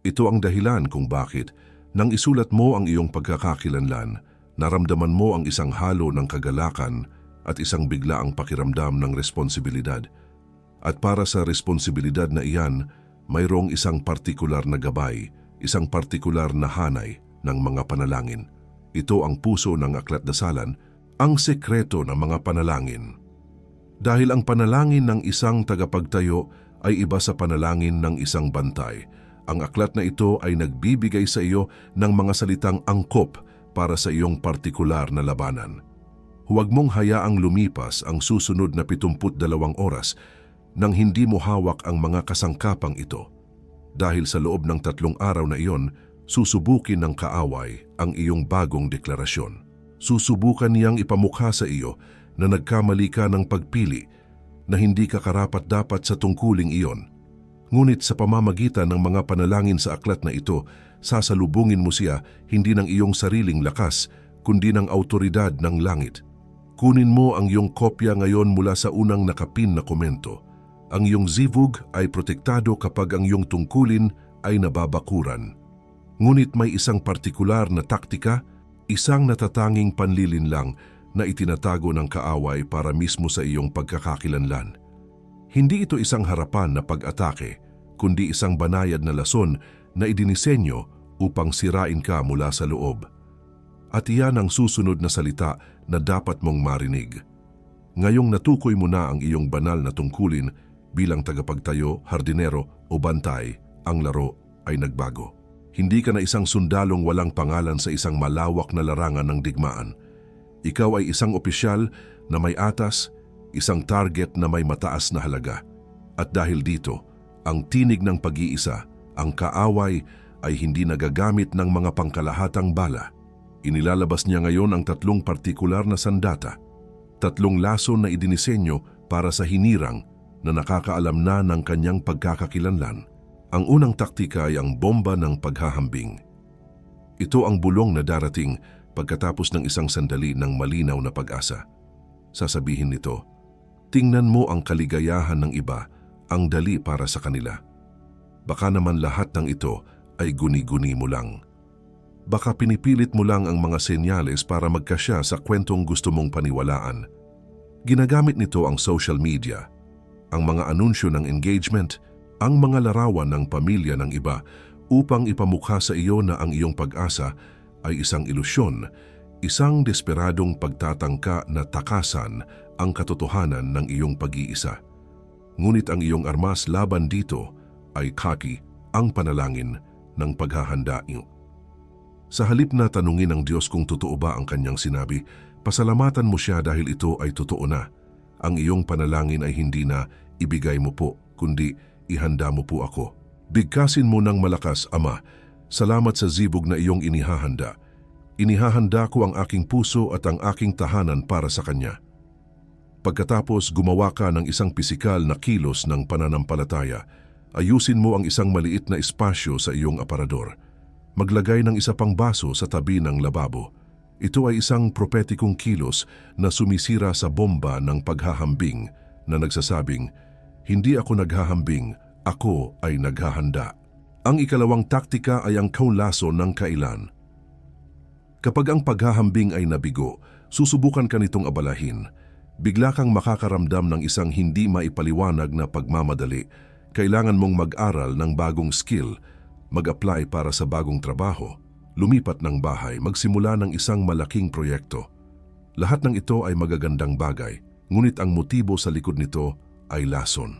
Ito ang dahilan kung bakit, nang isulat mo ang iyong pagkakakilanlan, naramdaman mo ang isang halo ng kagalakan at isang biglaang pakiramdam ng responsibilidad. At para sa responsibilidad na iyan, mayroong isang partikular na gabay, isang partikular na hanay ng mga panalangin. Ito ang puso ng Aklat Dasalan, ang sekreto ng mga panalangin. Dahil ang panalangin ng isang tagapagtayo ay iba sa panalangin ng isang bantay, ang aklat na ito ay nagbibigay sa iyo ng mga salitang angkop para sa iyong partikular na labanan. Huwag mong hayaang lumipas ang susunod na 72 oras nang hindi mo hawak ang mga kasangkapang ito. Dahil sa loob ng 3 araw na iyon, susubukin ng kaaway ang iyong bagong deklarasyon. Susubukan niyang ipamukha sa iyo na nagkamali ka ng pagpili, na hindi ka karapat-dapat sa tungkuling iyon. Ngunit sa pamamagitan ng mga panalangin sa aklat na ito, sasalubungin mo siya hindi ng iyong sariling lakas, kundi ng autoridad ng langit. Kunin mo ang iyong kopya ngayon mula sa unang nakapin na komento. Ang iyong zivug ay protektado kapag ang iyong tungkulin ay nababakuran. Ngunit may isang partikular na taktika, isang natatanging panlilinlang na itinatago ng kaaway para mismo sa iyong pagkakakilanlan. Hindi ito isang harapan na pag-atake, kundi isang banayad na lason na idinisenyo upang sirain ka mula sa loob. At iyan ang susunod na salita na dapat mong marinig. Ngayong natukoy mo na ang iyong banal na tungkulin bilang tagapagtayo, hardinero o bantay, ang laro ay nagbago. Hindi ka na isang sundalong walang pangalan sa isang malawak na larangan ng digmaan. Ikaw ay isang opisyal na may atas, isang target na may mataas na halaga. At dahil dito, ang tinig ng pag-iisa, ang kaaway, ay hindi nagagamit ng mga pangkalahatang bala. Inilalabas niya ngayon ang 3 partikular na sandata, 3 lason na idinisenyo para sa hinirang na nakakaalam na ng kanyang pagkakakilanlan. Ang unang taktika ay ang bomba ng paghahambing. Ito ang bulong na darating pagkatapos ng isang sandali ng malinaw na pag-asa. Sasabihin nito, tingnan mo ang kaligayahan ng iba, ang dali para sa kanila. Baka naman lahat ng ito ay guni-guni mo lang. Baka pinipilit mo lang ang mga senyales para magkasya sa kwentong gusto mong paniwalaan. Ginagamit nito ang social media, ang mga anunsyo ng engagement, ang mga larawan ng pamilya ng iba upang ipamukha sa iyo na ang iyong pag-asa ay isang ilusyon, isang desperadong pagtatangka na takasan ang katotohanan ng iyong pag-iisa. Ngunit ang iyong armas laban dito ay kaki, ang panalangin ng paghahanda niyo. Sa halip na tanungin ng Diyos kung totoo ba ang kanyang sinabi, pasalamatan mo siya dahil ito ay totoo na. Ang iyong panalangin ay hindi na ibigay mo po, kundi ihanda mo po ako. Bigkasin mo ng malakas, Ama, salamat sa zibog na iyong inihahanda. Inihahanda ko ang aking puso at ang aking tahanan para sa Kanya. Pagkatapos gumawa ka ng isang pisikal na kilos ng pananampalataya, ayusin mo ang isang maliit na espasyo sa iyong aparador. Maglagay ng isa pang baso sa tabi ng lababo. Ito ay isang propetikong kilos na sumisira sa bomba ng paghahambing na nagsasabing, hindi ako naghahambing, ako ay naghahanda. Ang ikalawang taktika ay ang kaulaso ng kailan. Kapag ang paghahambing ay nabigo, susubukan ka nitong abalahin. Bigla kang makakaramdam ng isang hindi maipaliwanag na pagmamadali. Kailangan mong mag-aral ng bagong skill, mag-apply para sa bagong trabaho, lumipat ng bahay, magsimula ng isang malaking proyekto. Lahat ng ito ay magagandang bagay, ngunit ang motibo sa likod nito ay lason.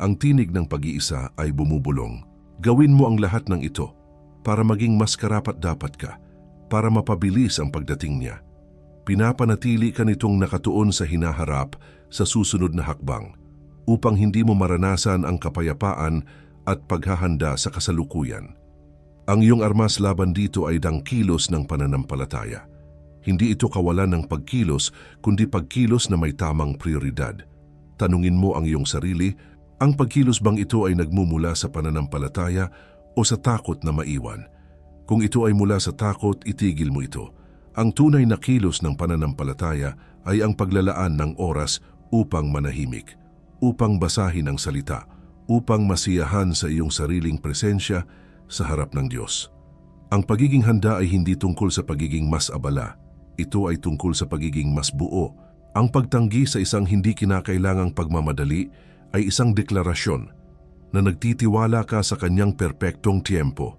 Ang tinig ng pag-iisa ay bumubulong. Gawin mo ang lahat ng ito para maging mas karapat-dapat ka, para mapabilis ang pagdating niya. Pinapanatili ka nitong nakatuon sa hinaharap sa susunod na hakbang, upang hindi mo maranasan ang kapayapaan at paghahanda sa kasalukuyan. Ang iyong armas laban dito ay dangkilos ng pananampalataya. Hindi ito kawalan ng pagkilos, kundi pagkilos na may tamang prioridad. Tanungin mo ang iyong sarili, ang pagkilos bang ito ay nagmumula sa pananampalataya o sa takot na maiwan? Kung ito ay mula sa takot, itigil mo ito. Ang tunay na kilos ng pananampalataya ay ang paglalaan ng oras upang manahimik, upang basahin ang salita, upang masiyahan sa iyong sariling presensya sa harap ng Diyos. Ang pagiging handa ay hindi tungkol sa pagiging mas abala. Ito ay tungkol sa pagiging mas buo. Ang pagtanggi sa isang hindi kinakailangang pagmamadali ay isang deklarasyon na nagtitiwala ka sa kanyang perpektong tiempo.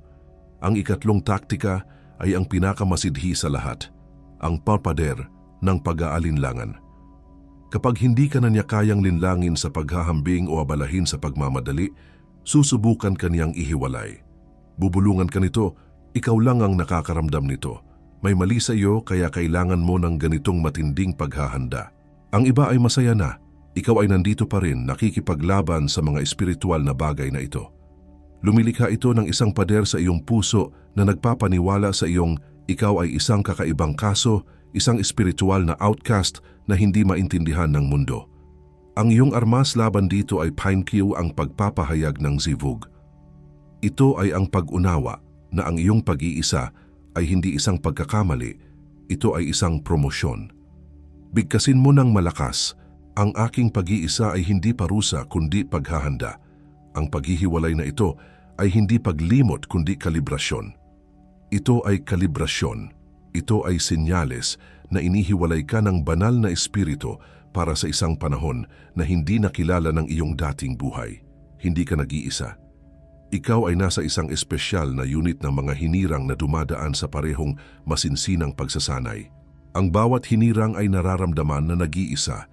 Ang ikatlong taktika ay ang pinakamasidhi sa lahat, ang papader ng pag-aalinlangan. Kapag hindi ka na niya kayang linlangin sa paghahambing o abalahin sa pagmamadali, susubukan ka niyang ihiwalay. Bubulungan ka nito, ikaw lang ang nakakaramdam nito. May mali sa iyo kaya kailangan mo ng ganitong matinding paghahanda. Ang iba ay masaya na, ikaw ay nandito pa rin nakikipaglaban sa mga espiritual na bagay na ito. Lumilikha ito ng isang pader sa iyong puso na nagpapaniwala sa iyong ikaw ay isang kakaibang kaso, isang espiritual na outcast na hindi maintindihan ng mundo. Ang iyong armas laban dito ay Pinekew, ang pagpapahayag ng zivug. Ito ay ang pag-unawa na ang iyong pag-iisa ay hindi isang pagkakamali, ito ay isang promosyon. Bigkasin mo ng malakas Ang aking pag-iisa ay hindi parusa kundi paghahanda. Ang paghihiwalay na ito ay hindi paglimot kundi kalibrasyon. Ito ay kalibrasyon. Ito ay senyales na inihiwalay ka ng banal na espiritu para sa isang panahon na hindi nakilala ng iyong dating buhay. Hindi ka nag-iisa. Ikaw ay nasa isang espesyal na unit ng mga hinirang na dumadaan sa parehong masinsinang pagsasanay. Ang bawat hinirang ay nararamdaman na nag-iisa.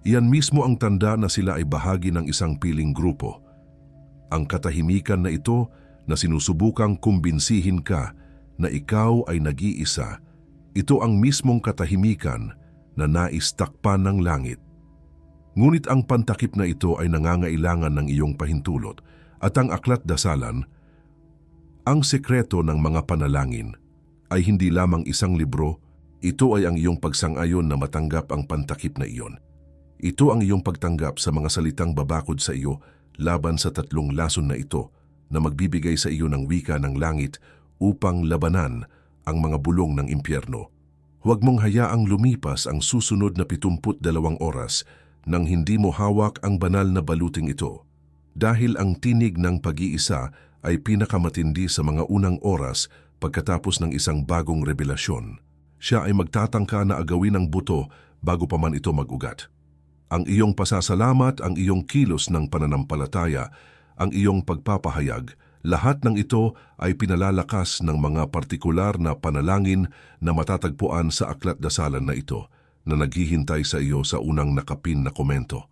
Iyan mismo ang tanda na sila ay bahagi ng isang piling grupo. Ang katahimikan na ito na sinusubukang kumbinsihin ka na ikaw ay nag-iisa, ito ang mismong katahimikan na nais takpan ng langit. Ngunit ang pantakip na ito ay nangangailangan ng iyong pahintulot at ang aklat dasalan, ang sekreto ng mga panalangin ay hindi lamang isang libro, ito ay ang iyong pagsang-ayon na matanggap ang pantakip na iyon. Ito ang iyong pagtanggap sa mga salitang babakod sa iyo laban sa 3 lason na ito na magbibigay sa iyo ng wika ng langit upang labanan ang mga bulong ng impyerno. Huwag mong hayaang lumipas ang susunod na 72 oras nang hindi mo hawak ang banal na baluting ito. Dahil ang tinig ng pag-iisa ay pinakamatindi sa mga unang oras pagkatapos ng isang bagong revelasyon. Siya ay magtatangka na agawin ang buto bago pa man ito mag-ugat. Ang iyong pasasalamat, ang iyong kilos ng pananampalataya, ang iyong pagpapahayag, lahat ng ito ay pinalalakas ng mga partikular na panalangin na matatagpuan sa aklat dasalan na ito na naghihintay sa iyo sa unang nakapin na komento.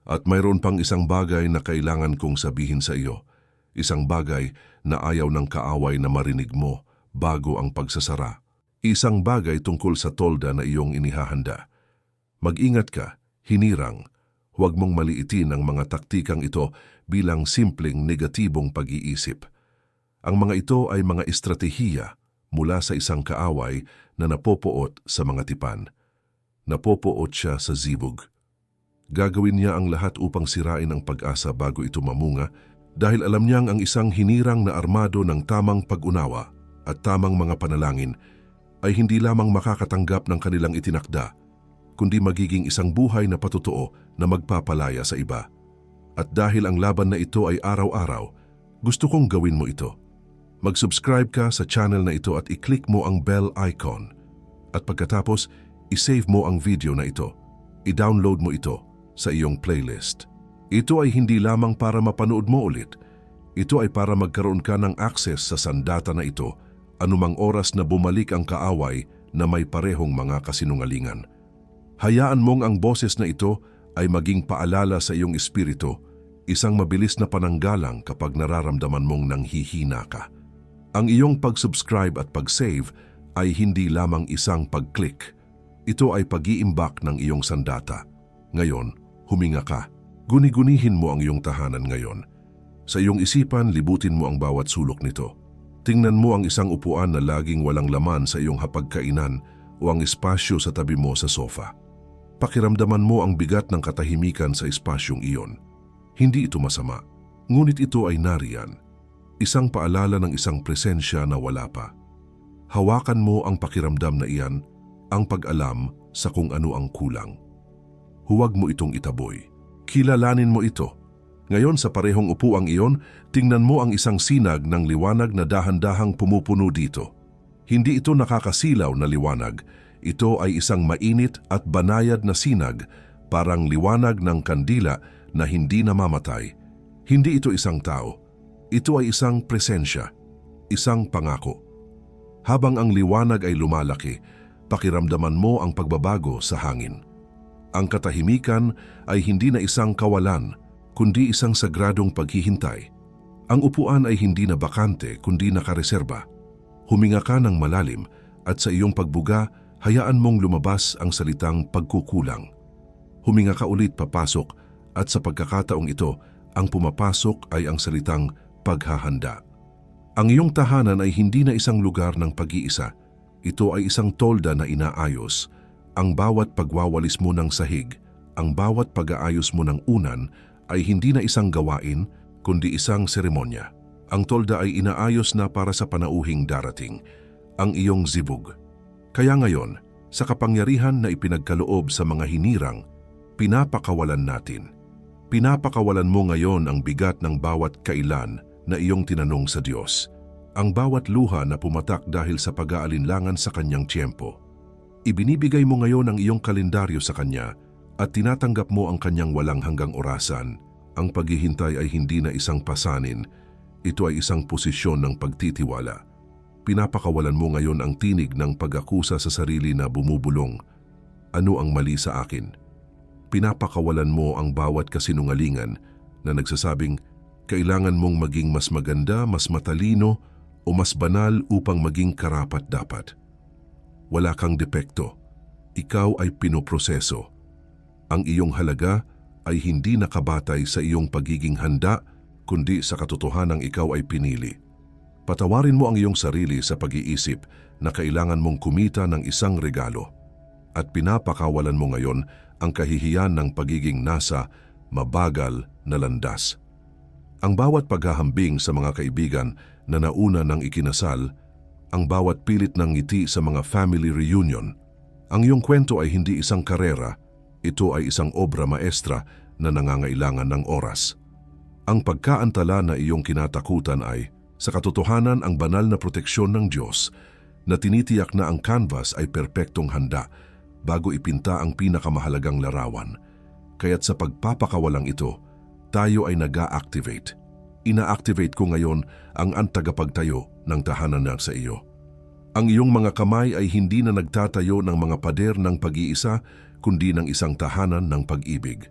At mayroon pang isang bagay na kailangan kong sabihin sa iyo, isang bagay na ayaw ng kaaway na marinig mo bago ang pagsasara. Isang bagay tungkol sa tolda na iyong inihahanda. Mag-ingat ka, hinirang. Huwag mong maliitin ang mga taktikang ito bilang simpleng negatibong pag-iisip. Ang mga ito ay mga estratehiya mula sa isang kaaway na napopoot sa mga tipan. Napopoot siya sa zibog. Gagawin niya ang lahat upang sirain ang pag-asa bago ito mamunga dahil alam niyang ang isang hinirang na armado ng tamang pag-unawa at tamang mga panalangin ay hindi lamang makakatanggap ng kanilang itinakda, kundi magiging isang buhay na patotoo na magpapalaya sa iba. At dahil ang laban na ito ay araw-araw, gusto kong gawin mo ito. Mag-subscribe ka sa channel na ito at i-click mo ang bell icon. At pagkatapos, i-save mo ang video na ito. I-download mo ito sa iyong playlist. Ito ay hindi lamang para mapanood mo ulit. Ito ay para magkaroon ka ng access sa sandata na ito anumang oras na bumalik ang kaaway na may parehong mga kasinungalingan. Hayaan mong ang boses na ito ay maging paalala sa iyong espiritu, isang mabilis na pananggalang kapag nararamdaman mong nanghihina ka. Ang iyong pag-subscribe at pag-save ay hindi lamang isang pag-click. Ito ay pag-iimbak ng iyong sandata. Ngayon, huminga ka. Guni-gunihin mo ang iyong tahanan ngayon. Sa iyong isipan, libutin mo ang bawat sulok nito. Tingnan mo ang isang upuan na laging walang laman sa iyong hapagkainan o ang espasyo sa tabi mo sa sofa. Pakiramdaman mo ang bigat ng katahimikan sa espasyong iyon. Hindi ito masama, ngunit ito ay nariyan. Isang paalala ng isang presensya na wala pa. Hawakan mo ang pakiramdam na iyan, ang pag-alam sa kung ano ang kulang. Huwag mo itong itaboy. Kilalanin mo ito. Ngayon sa parehong upuang iyon, tingnan mo ang isang sinag ng liwanag na dahan-dahang pumupuno dito. Hindi ito nakakasilaw na liwanag. Ito ay isang mainit at banayad na sinag, parang liwanag ng kandila na hindi namamatay. Hindi ito isang tao. Ito ay isang presensya, isang pangako. Habang ang liwanag ay lumalaki, pakiramdaman mo ang pagbabago sa hangin. Ang katahimikan ay hindi na isang kawalan, kundi isang sagradong paghihintay. Ang upuan ay hindi na bakante, kundi nakareserba. Huminga ka ng malalim at sa iyong pagbuga, hayaan mong lumabas ang salitang pagkukulang. Huminga ka ulit papasok at sa pagkakataong ito, ang pumapasok ay ang salitang paghahanda. Ang iyong tahanan ay hindi na isang lugar ng pag-iisa. Ito ay isang tolda na inaayos. Ang bawat pagwawalis mo ng sahig, ang bawat pag-aayos mo ng unan ay hindi na isang gawain, kundi isang seremonya. Ang tolda ay inaayos na para sa panauhing darating, ang iyong zibog. Kaya ngayon, sa kapangyarihan na ipinagkaloob sa mga hinirang, pinapakawalan natin. Pinapakawalan mo ngayon ang bigat ng bawat kailan na iyong tinanong sa Diyos. Ang bawat luha na pumatak dahil sa pag-aalinlangan sa Kanyang tiyempo. Ibinibigay mo ngayon ang iyong kalendaryo sa Kanya at tinatanggap mo ang Kanyang walang hanggang orasan. Ang paghihintay ay hindi na isang pasanin, ito ay isang posisyon ng pagtitiwala. Pinapakawalan mo ngayon ang tinig ng pag-akusa sa sarili na bumubulong. Ano ang mali sa akin? Pinapakawalan mo ang bawat kasinungalingan na nagsasabing kailangan mong maging mas maganda, mas matalino o mas banal upang maging karapat-dapat. Wala kang depekto. Ikaw ay pinoproseso. Ang iyong halaga ay hindi nakabatay sa iyong pagiging handa, kundi sa katotohanang ikaw ay pinili. Patawarin mo ang iyong sarili sa pag-iisip na kailangan mong kumita ng isang regalo. At pinapakawalan mo ngayon ang kahihiyan ng pagiging nasa mabagal na landas. Ang bawat paghahambing sa mga kaibigan na nauna ng ikinasal, ang bawat pilit ng ngiti sa mga family reunion, ang iyong kwento ay hindi isang karera, ito ay isang obra maestra na nangangailangan ng oras. Ang pagkaantala na iyong kinatakutan ay, sa katotohanan, ang banal na proteksyon ng Diyos na tinitiyak na ang canvas ay perpektong handa bago ipinta ang pinakamahalagang larawan. Kaya't sa pagpapakawalang ito, tayo ay nag-a-activate. Ina-activate ko ngayon ang tagapagtayo ng tahanan na sa iyo. Ang iyong mga kamay ay hindi na nagtatayo ng mga pader ng pag-iisa, kundi ng isang tahanan ng pag-ibig.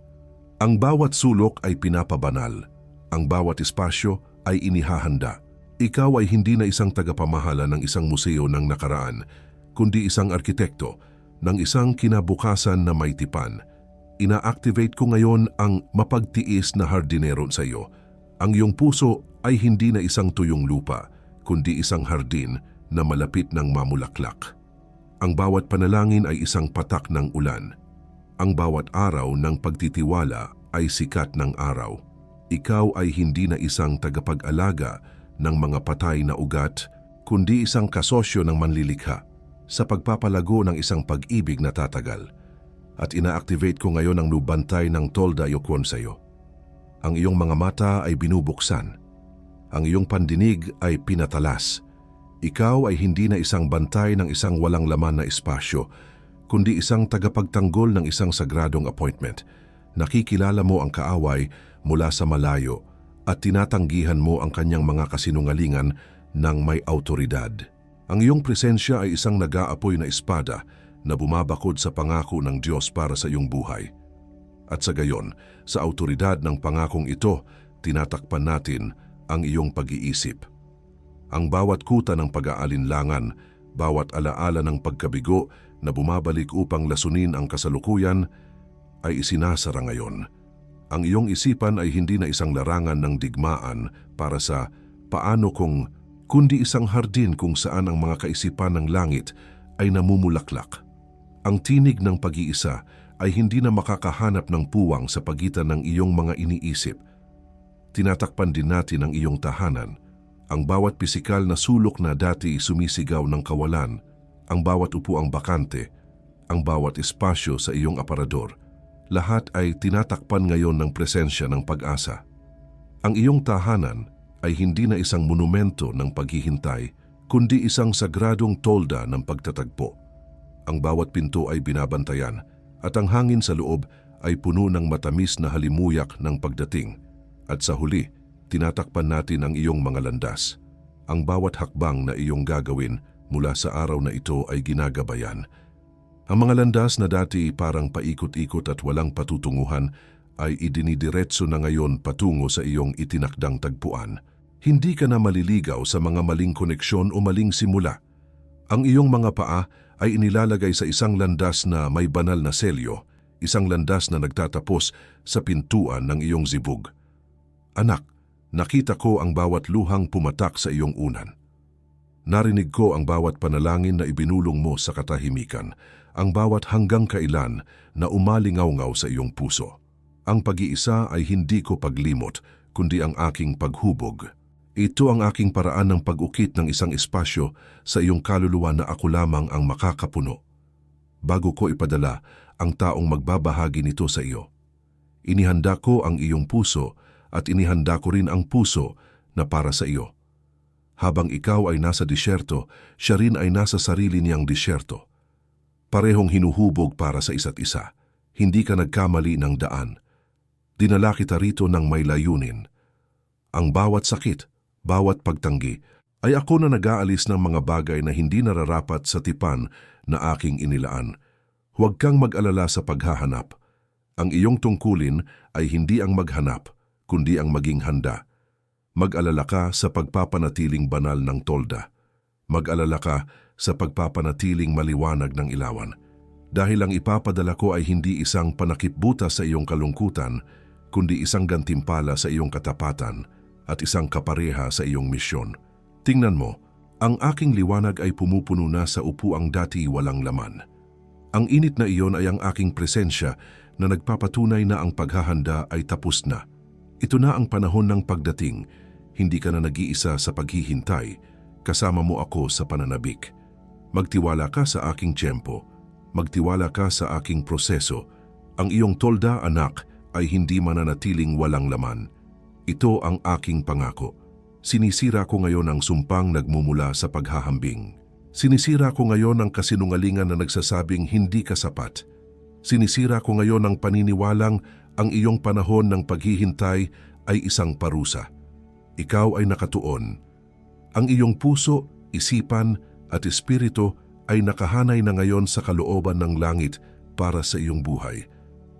Ang bawat sulok ay pinapabanal. Ang bawat espasyo ay inihahanda. Ikaw ay hindi na isang tagapamahala ng isang museo ng nakaraan, kundi isang arkitekto ng isang kinabukasan na may tipan. Ina-activate ko ngayon ang mapagtiis na hardinero sa iyo. Ang iyong puso ay hindi na isang tuyong lupa, kundi isang hardin na malapit ng mamulaklak. Ang bawat panalangin ay isang patak ng ulan. Ang bawat araw ng pagtitiwala ay sikat ng araw. Ikaw ay hindi na isang tagapag-alaga ng mga patay na ugat, kundi isang kasosyo ng manlilikha sa pagpapalago ng isang pag-ibig na tatagal. At ina-activate ko ngayon ang lubantay ng tolda yokon sa iyo. Ang iyong mga mata ay binubuksan. Ang iyong pandinig ay pinatalas. Ikaw ay hindi na isang bantay ng isang walang laman na espasyo, kundi isang tagapagtanggol ng isang sagradong appointment. Nakikilala mo ang kaaway mula sa malayo at tinatanggihan mo ang kanyang mga kasinungalingan ng may autoridad. Ang iyong presensya ay isang nag-aapoy na espada na bumabakod sa pangako ng Diyos para sa iyong buhay. At sa gayon, sa autoridad ng pangakong ito, tinatakpan natin ang iyong pag-iisip. Ang bawat kuta ng pag-aalinlangan, bawat alaala ng pagkabigo na bumabalik upang lasunin ang kasalukuyan, ay isinasara ngayon. Ang iyong isipan ay hindi na isang larangan ng digmaan para sa paano kung, kundi isang hardin kung saan ang mga kaisipan ng langit ay namumulaklak. Ang tinig ng pag-iisa ay hindi na makakahanap ng puwang sa pagitan ng iyong mga iniisip. Tinatakpan din natin ang iyong tahanan, ang bawat pisikal na sulok na dati sumisigaw ng kawalan, ang bawat upuang bakante, ang bawat espasyo sa iyong aparador. Lahat ay tinatakpan ngayon ng presensya ng pag-asa. Ang iyong tahanan ay hindi na isang monumento ng paghihintay, kundi isang sagradong tolda ng pagtatagpo. Ang bawat pinto ay binabantayan at ang hangin sa loob ay puno ng matamis na halimuyak ng pagdating. At sa huli, tinatakpan natin ang iyong mga landas. Ang bawat hakbang na iyong gagawin mula sa araw na ito ay ginagabayan. Ang mga landas na dati parang paikot-ikot at walang patutunguhan ay idinidiretso na ngayon patungo sa iyong itinakdang tagpuan. Hindi ka na maliligaw sa mga maling koneksyon o maling simula. Ang iyong mga paa ay inilalagay sa isang landas na may banal na selyo, isang landas na nagtatapos sa pintuan ng iyong zibug. Anak, nakita ko ang bawat luhang pumatak sa iyong unan. Narinig ko ang bawat panalangin na ibinulong mo sa katahimikan, ang bawat hanggang kailan na umalingaw-ngaw sa iyong puso. Ang pag-iisa ay hindi ko paglimot, kundi ang aking paghubog. Ito ang aking paraan ng pag-ukit ng isang espasyo sa iyong kaluluwa na ako lamang ang makakapuno. Bago ko ipadala ang taong magbabahagi nito sa iyo. Inihanda ko ang iyong puso at inihanda ko rin ang puso na para sa iyo. Habang ikaw ay nasa disyerto, siya rin ay nasa sarili niyang disyerto. Parehong hinuhubog para sa isa't isa. Hindi ka nagkamali ng daan. Dinala kita rito ng may layunin. Ang bawat sakit, bawat pagtanggi, ay ako na nag-aalis ng mga bagay na hindi nararapat sa tipan na aking inilaan. Huwag kang mag-alala sa paghahanap. Ang iyong tungkulin ay hindi ang maghanap, kundi ang maging handa. Mag-alala ka sa pagpapanatiling banal ng tolda. Mag-alala ka sa pagpapanatiling maliwanag ng ilawan. Dahil ang ipapadala ko ay hindi isang panakipbuta sa iyong kalungkutan, kundi isang gantimpala sa iyong katapatan at isang kapareha sa iyong misyon. Tingnan mo, ang aking liwanag ay pumupuno na sa upuang dati walang laman. Ang init na iyon ay ang aking presensya na nagpapatunay na ang paghahanda ay tapos na. Ito na ang panahon ng pagdating, hindi ka na nag-iisa sa paghihintay, kasama mo ako sa pananabik. Magtiwala ka sa aking tiyempo, magtiwala ka sa aking proseso. Ang iyong tolda, anak, ay hindi mananatiling walang laman. Ito ang aking pangako. Sinisira ko ngayon ang sumpang nagmumula sa paghahambing. Sinisira ko ngayon ang kasinungalingan na nagsasabing hindi ka sapat. Sinisira ko ngayon ang paniniwalang ang iyong panahon ng paghihintay ay isang parusa. Ikaw ay nakatuon. Ang iyong puso, isipan at espiritu ay nakahanay na ngayon sa kalooban ng langit para sa iyong buhay.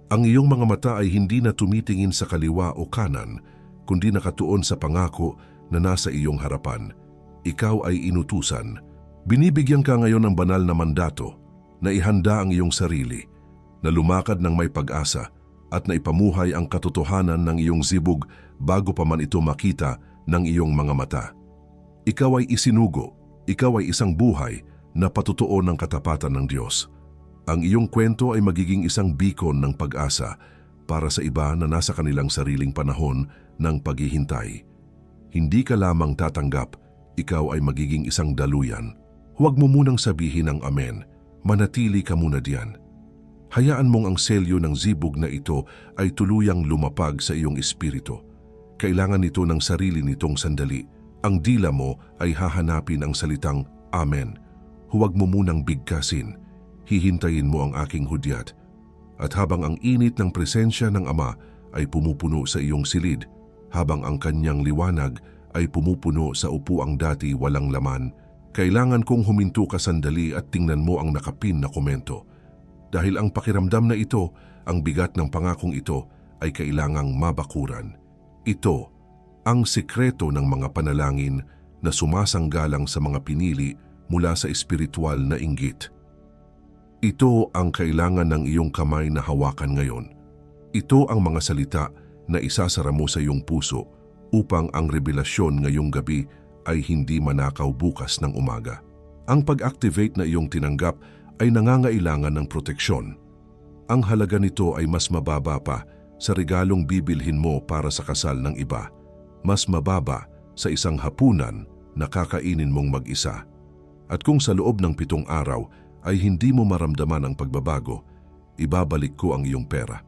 Ang iyong mga mata ay hindi na tumitingin sa kaliwa o kanan, kundi nakatuon sa pangako na nasa iyong harapan. Ikaw ay inutusan. Binibigyan ka ngayon ng banal na mandato na ihanda ang iyong sarili, na lumakad ng may pag-asa at na ipamuhay ang katotohanan ng iyong zibog bago pa man ito makita ng iyong mga mata. Ikaw ay isinugo, ikaw ay isang buhay na patutuo ng katapatan ng Diyos. Ang iyong kwento ay magiging isang beacon ng pag-asa para sa iba na nasa kanilang sariling panahon ng paghihintay. Hindi ka lamang tatanggap, ikaw ay magiging isang daluyan. Huwag mo munang sabihin ang amen, manatili ka muna diyan. Hayaan mong ang selyo ng zibog na ito ay tuluyang lumapag sa iyong espiritu. Kailangan nito ng sarili nitong sandali. Ang dila mo ay hahanapin ang salitang amen. Huwag mo munang bigkasin. Hihintayin mo ang aking hudyat. At habang ang init ng presensya ng Ama ay pumupuno sa iyong silid, habang ang kanyang liwanag ay pumupuno sa upuang dati walang laman, kailangan kong huminto ka sandali at tingnan mo ang nakapin na komento. Dahil ang pakiramdam na ito, ang bigat ng pangakong ito, ay kailangang mabakuran. Ito ang sikreto ng mga panalangin na sumasanggalang sa mga pinili mula sa espiritual na inggit. Ito ang kailangan ng iyong kamay na hawakan ngayon. Ito ang mga salita na isasara mo sa iyong puso upang ang revelasyon ngayong gabi ay hindi manakaw bukas ng umaga. Ang pag-activate na iyong tinanggap ay nangangailangan ng proteksyon. Ang halaga nito ay mas mababa pa sa regalong bibilhin mo para sa kasal ng iba. Mas mababa sa isang hapunan na kakainin mong mag-isa. At kung sa loob ng 7 araw ay hindi mo maramdaman ang pagbabago, ibabalik ko ang iyong pera.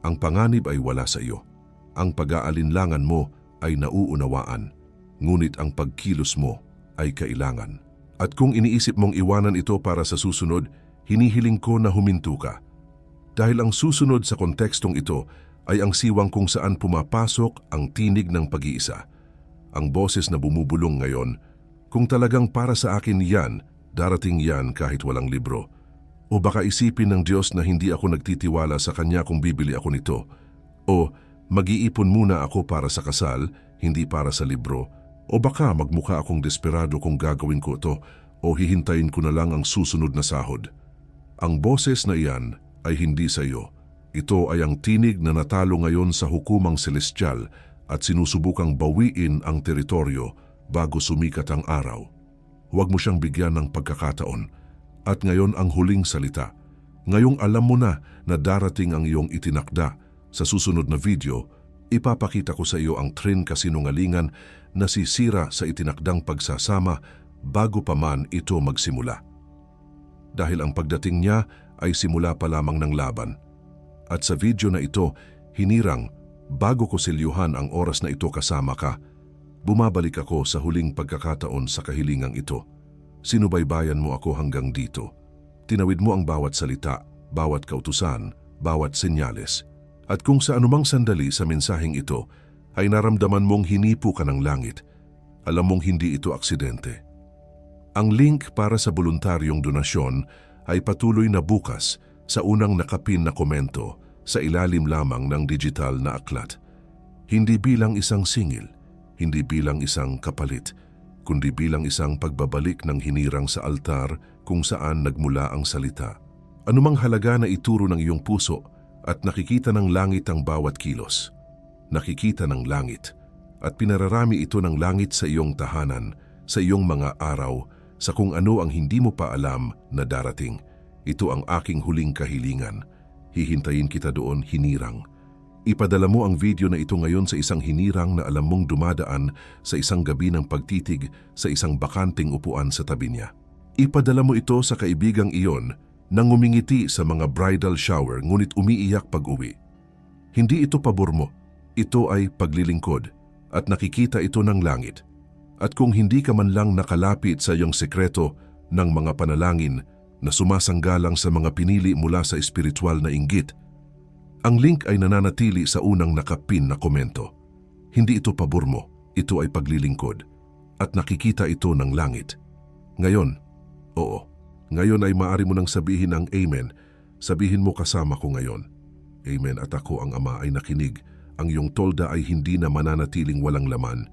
Ang panganib ay wala sa iyo. Ang pag-aalinlangan mo ay nauunawaan, ngunit ang pagkilos mo ay kailangan. At kung iniisip mong iwanan ito para sa susunod, hinihiling ko na huminto ka. Dahil ang susunod sa kontekstong ito ay ang siwang kung saan pumapasok ang tinig ng pag-iisa. Ang boses na bumubulong ngayon, kung talagang para sa akin yan, darating yan kahit walang libro. O baka isipin ng Diyos na hindi ako nagtitiwala sa Kanya kung bibili ako nito. O mag-iipon muna ako para sa kasal, hindi para sa libro. O baka magmukha akong desperado kung gagawin ko ito o hihintayin ko na lang ang susunod na sahod. Ang boses na iyan ay hindi sa iyo. Ito ay ang tinig na natalo ngayon sa hukumang celestial at sinusubukang bawiin ang teritoryo bago sumikat ang araw. Huwag mo siyang bigyan ng pagkakataon. At ngayon ang huling salita. Ngayong alam mo na darating ang iyong itinakda. Sa susunod na video, ipapakita ko sa iyo ang tren kasinungalingan na sisira sa itinakdang pagsasama bago pa man ito magsimula. Dahil ang pagdating niya ay simula pa lamang ng laban. At sa video na ito, hinirang, bago ko silyuhan ang oras na ito kasama ka, bumabalik ako sa huling pagkakataon sa kahilingang ito. Sinubaybayan mo ako hanggang dito. Tinawid mo ang bawat salita, bawat kautusan, bawat senyales. At kung sa anumang sandali sa mensaheng ito ay naramdaman mong hinipo ka ng langit, alam mong hindi ito aksidente. Ang link para sa voluntaryong donasyon ay patuloy na bukas sa unang nakapin na komento sa ilalim lamang ng digital na aklat. Hindi bilang isang singil, hindi bilang isang kapalit, kundi bilang isang pagbabalik ng hinirang sa altar kung saan nagmula ang salita. Anumang halaga na ituro ng iyong puso at nakikita ng langit ang bawat kilos. Nakikita ng langit at pinararami ito ng langit sa iyong tahanan, sa iyong mga araw, sa kung ano ang hindi mo pa alam na darating. Ito ang aking huling kahilingan. Hihintayin kita doon, hinirang. Ipadala mo ang video na ito ngayon sa isang hinirang na alam mong dumadaan sa isang gabi ng pagtitig sa isang bakanting upuan sa tabi niya. Ipadala mo ito sa kaibigang iyon na ngumingiti sa mga bridal shower ngunit umiiyak pag-uwi. Hindi ito pabor mo, ito ay paglilingkod at nakikita ito ng langit. At kung hindi ka man lang nakalapit sa iyong sekreto ng mga panalangin na sumasanggalang sa mga pinili mula sa espiritual na inggit, ang link ay nananatili sa unang nakapin na komento. Hindi ito pabor mo, ito ay paglilingkod at nakikita ito ng langit. Ngayon, oo, ngayon ay maaari mo nang sabihin ang Amen. Sabihin mo kasama ko ngayon. Amen, at ako ang Ama ay nakinig. Ang iyong tolda ay hindi na mananatiling walang laman.